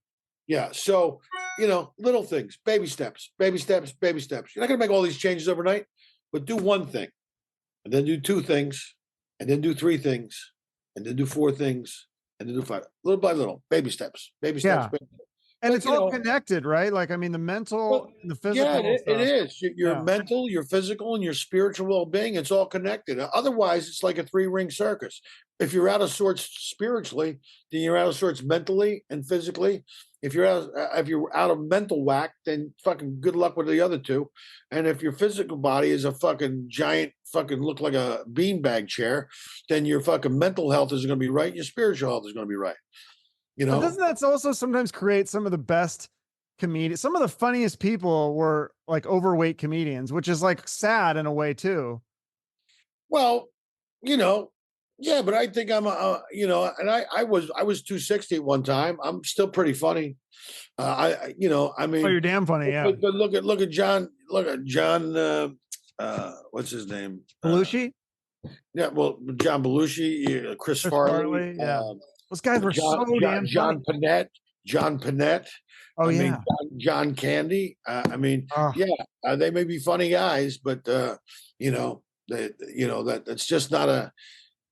Yeah. So, little things, baby steps, baby steps, baby steps. You're not going to make all these changes overnight, but do one thing and then do 2 things and then do 3 things and then do 4 things and then do 5, little by little, baby steps, baby steps. Yeah. Baby steps. And But it's all connected, right? Like, I mean, the mental well, and the yeah, physical it stuff. is. Your Yeah. mental, your physical, and your spiritual well-being, it's all connected. Otherwise, it's like a three-ring circus. If you're out of sorts spiritually, then you're out of sorts mentally and physically. If you're out of mental whack, then fucking good luck with the other two. And if your physical body is a fucking giant, fucking look like a beanbag chair, then your fucking mental health is going to be right, and your spiritual health is going to be right. You But know, doesn't that also sometimes create some of the best comedians? Some of the funniest people were like overweight comedians, which is like sad in a way too. well, you know, yeah, but I think and I was 260 at one time. I'm still pretty funny. I Oh, mean, you're damn funny. Yeah. but look at John. What's his name? Belushi, Yeah, well, John Belushi, Chris Chris Farley, Farley. Yeah. Those guys were John, so John damn funny. John Panette, John Panette. Oh I mean, yeah. John Candy. I mean, Oh, yeah, they may be funny guys, but that's just not a.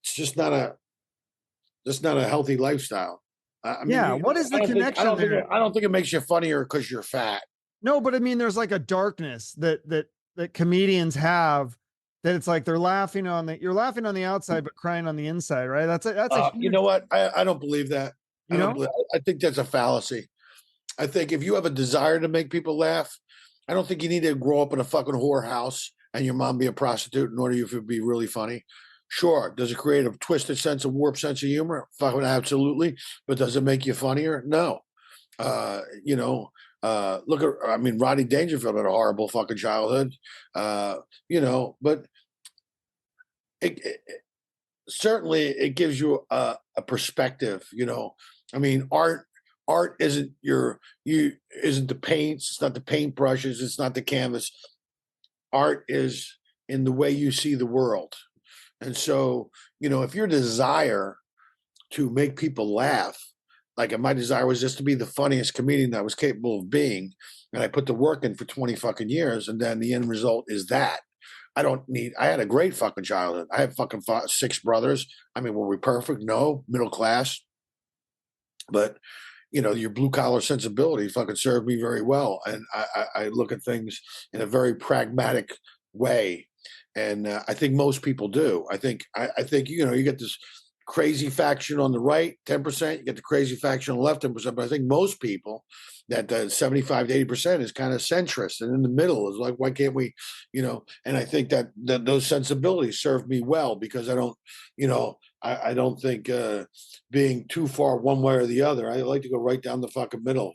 It's just not a healthy lifestyle. I mean, yeah. What is I the don't think I connection don't think there? I don't think it makes you funnier because you're fat. No, but I mean, there's like a darkness that comedians have that it's like they're laughing on you're laughing on the outside, but crying on the inside, right? That's a You huge, know what? I don't believe that. you know? I think that's a fallacy. I think if you have a desire to make people laugh, I don't think you need to grow up in a fucking whorehouse and your mom be a prostitute in order for it to be really funny. Sure, does it create a twisted sense of warped sense of humor? Fucking absolutely. But does it make you funnier? No. You know, look at I mean, Rodney Dangerfield had a horrible fucking childhood. But it certainly it gives you a perspective. I mean, art isn't you isn't the paints, it's not the paintbrushes, it's not the canvas. Art is in the way you see the world. And so, if your desire to make people laugh, like if my desire was just to be the funniest comedian that I was capable of being, and I put the work in for 20 fucking years, and then the end result is that. I had a great fucking childhood. I had fucking six brothers. I mean, were we perfect? No. Middle class. But, your blue collar sensibility fucking served me very well. And I look at things in a very pragmatic way. And I think most people do. I think, you get this crazy faction on the right, 10%, you get the crazy faction on the left, 10%. But I think most people, that 75 to 80% is kind of centrist, and in the middle is like, why can't we, and I think that those sensibilities serve me well because I don't think being too far one way or the other. I like to go right down the fucking middle,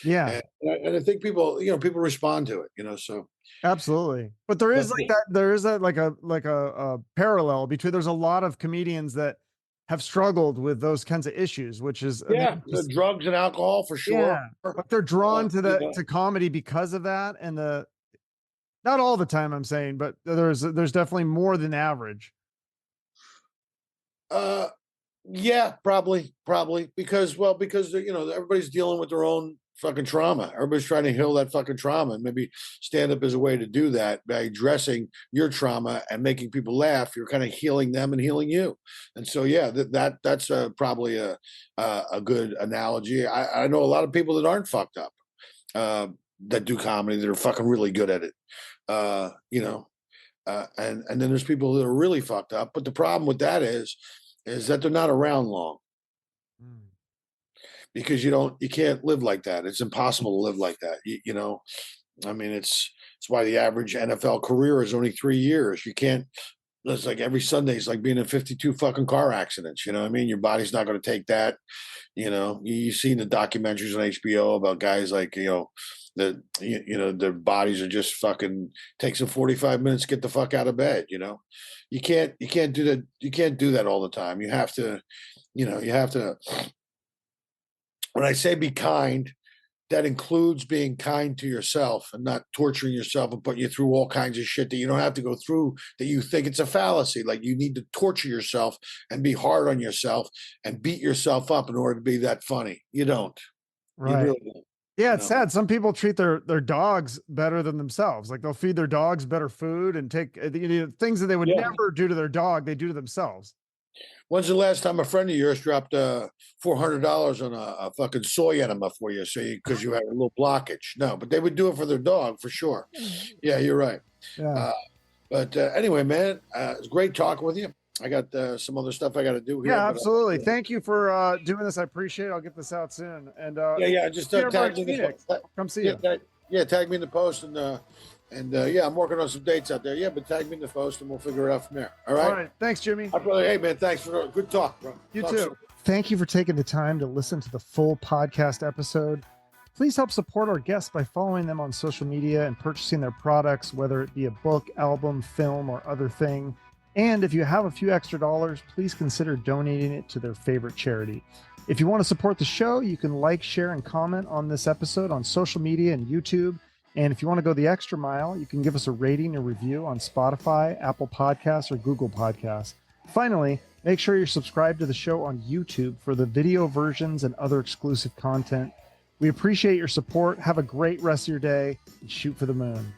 Yeah, and I think people respond to it, so. absolutely. But there But is like that, there is that like a parallel between there's a lot of comedians that have struggled with those kinds of issues, which is yeah, the drugs and alcohol for sure. yeah, but they're drawn to to comedy because of that. And not all the time I'm saying, but there's definitely more than average. Uh, yeah, probably because everybody's dealing with their own fucking trauma. Everybody's trying to heal that fucking trauma, and maybe stand up as a way to do that by addressing your trauma and making people laugh. You're kind of healing them and healing you, and so yeah, that's probably a good analogy. I know a lot of people that aren't fucked up that do comedy that are fucking really good at it. And then there's people that are really fucked up. But the problem with that is that they're not around long Mm. because you can't live like that. It's impossible to live like that. I mean, it's why the average NFL career is only 3 years. You can't. It's like every Sunday is like being in 52 fucking car accidents. You know what I mean? Your body's not going to take that. You've seen the documentaries on HBO about guys like that their bodies are just fucking takes them 45 minutes to get the fuck out of bed. You can't do that. You can't do that all the time. You have to. When I say be kind, that includes being kind to yourself and not torturing yourself and putting you through all kinds of shit that you don't have to go through, that you think it's a fallacy. Like you need to torture yourself and be hard on yourself and beat yourself up in order to be that funny. You don't. You Right. really don't. Yeah, it's sad. Some people treat their dogs better than themselves. Like they'll feed their dogs better food and take things that they would Yeah. never do to their dog, they do to themselves. When's the last time a friend of yours dropped $400 on a fucking soy enema for you, so because you had a little blockage? No, but they would do it for their dog for sure. Yeah, you're right. Yeah. But anyway, man, it's great talking with you. I got some other stuff I got to do here. Yeah, absolutely. Thank you for doing this. I appreciate it. I'll get this out soon. And yeah, just tag me in the come see you. Tag me in the post and yeah, I'm working on some dates out there. Yeah, but tag me in the post and we'll figure it out from there. All right. All right. Thanks, Jimmy. Hey, man, thanks for the good talk, bro. You Talk too. soon. Thank you for taking the time to listen to the full podcast episode. Please help support our guests by following them on social media and purchasing their products, whether it be a book, album, film, or other thing. And if you have a few extra dollars, please consider donating it to their favorite charity. If you want to support the show, you can like, share, and comment on this episode on social media and YouTube. And if you want to go the extra mile, you can give us a rating or review on Spotify, Apple Podcasts, or Google Podcasts. Finally, make sure you're subscribed to the show on YouTube for the video versions and other exclusive content. We appreciate your support. Have a great rest of your day and shoot for the moon.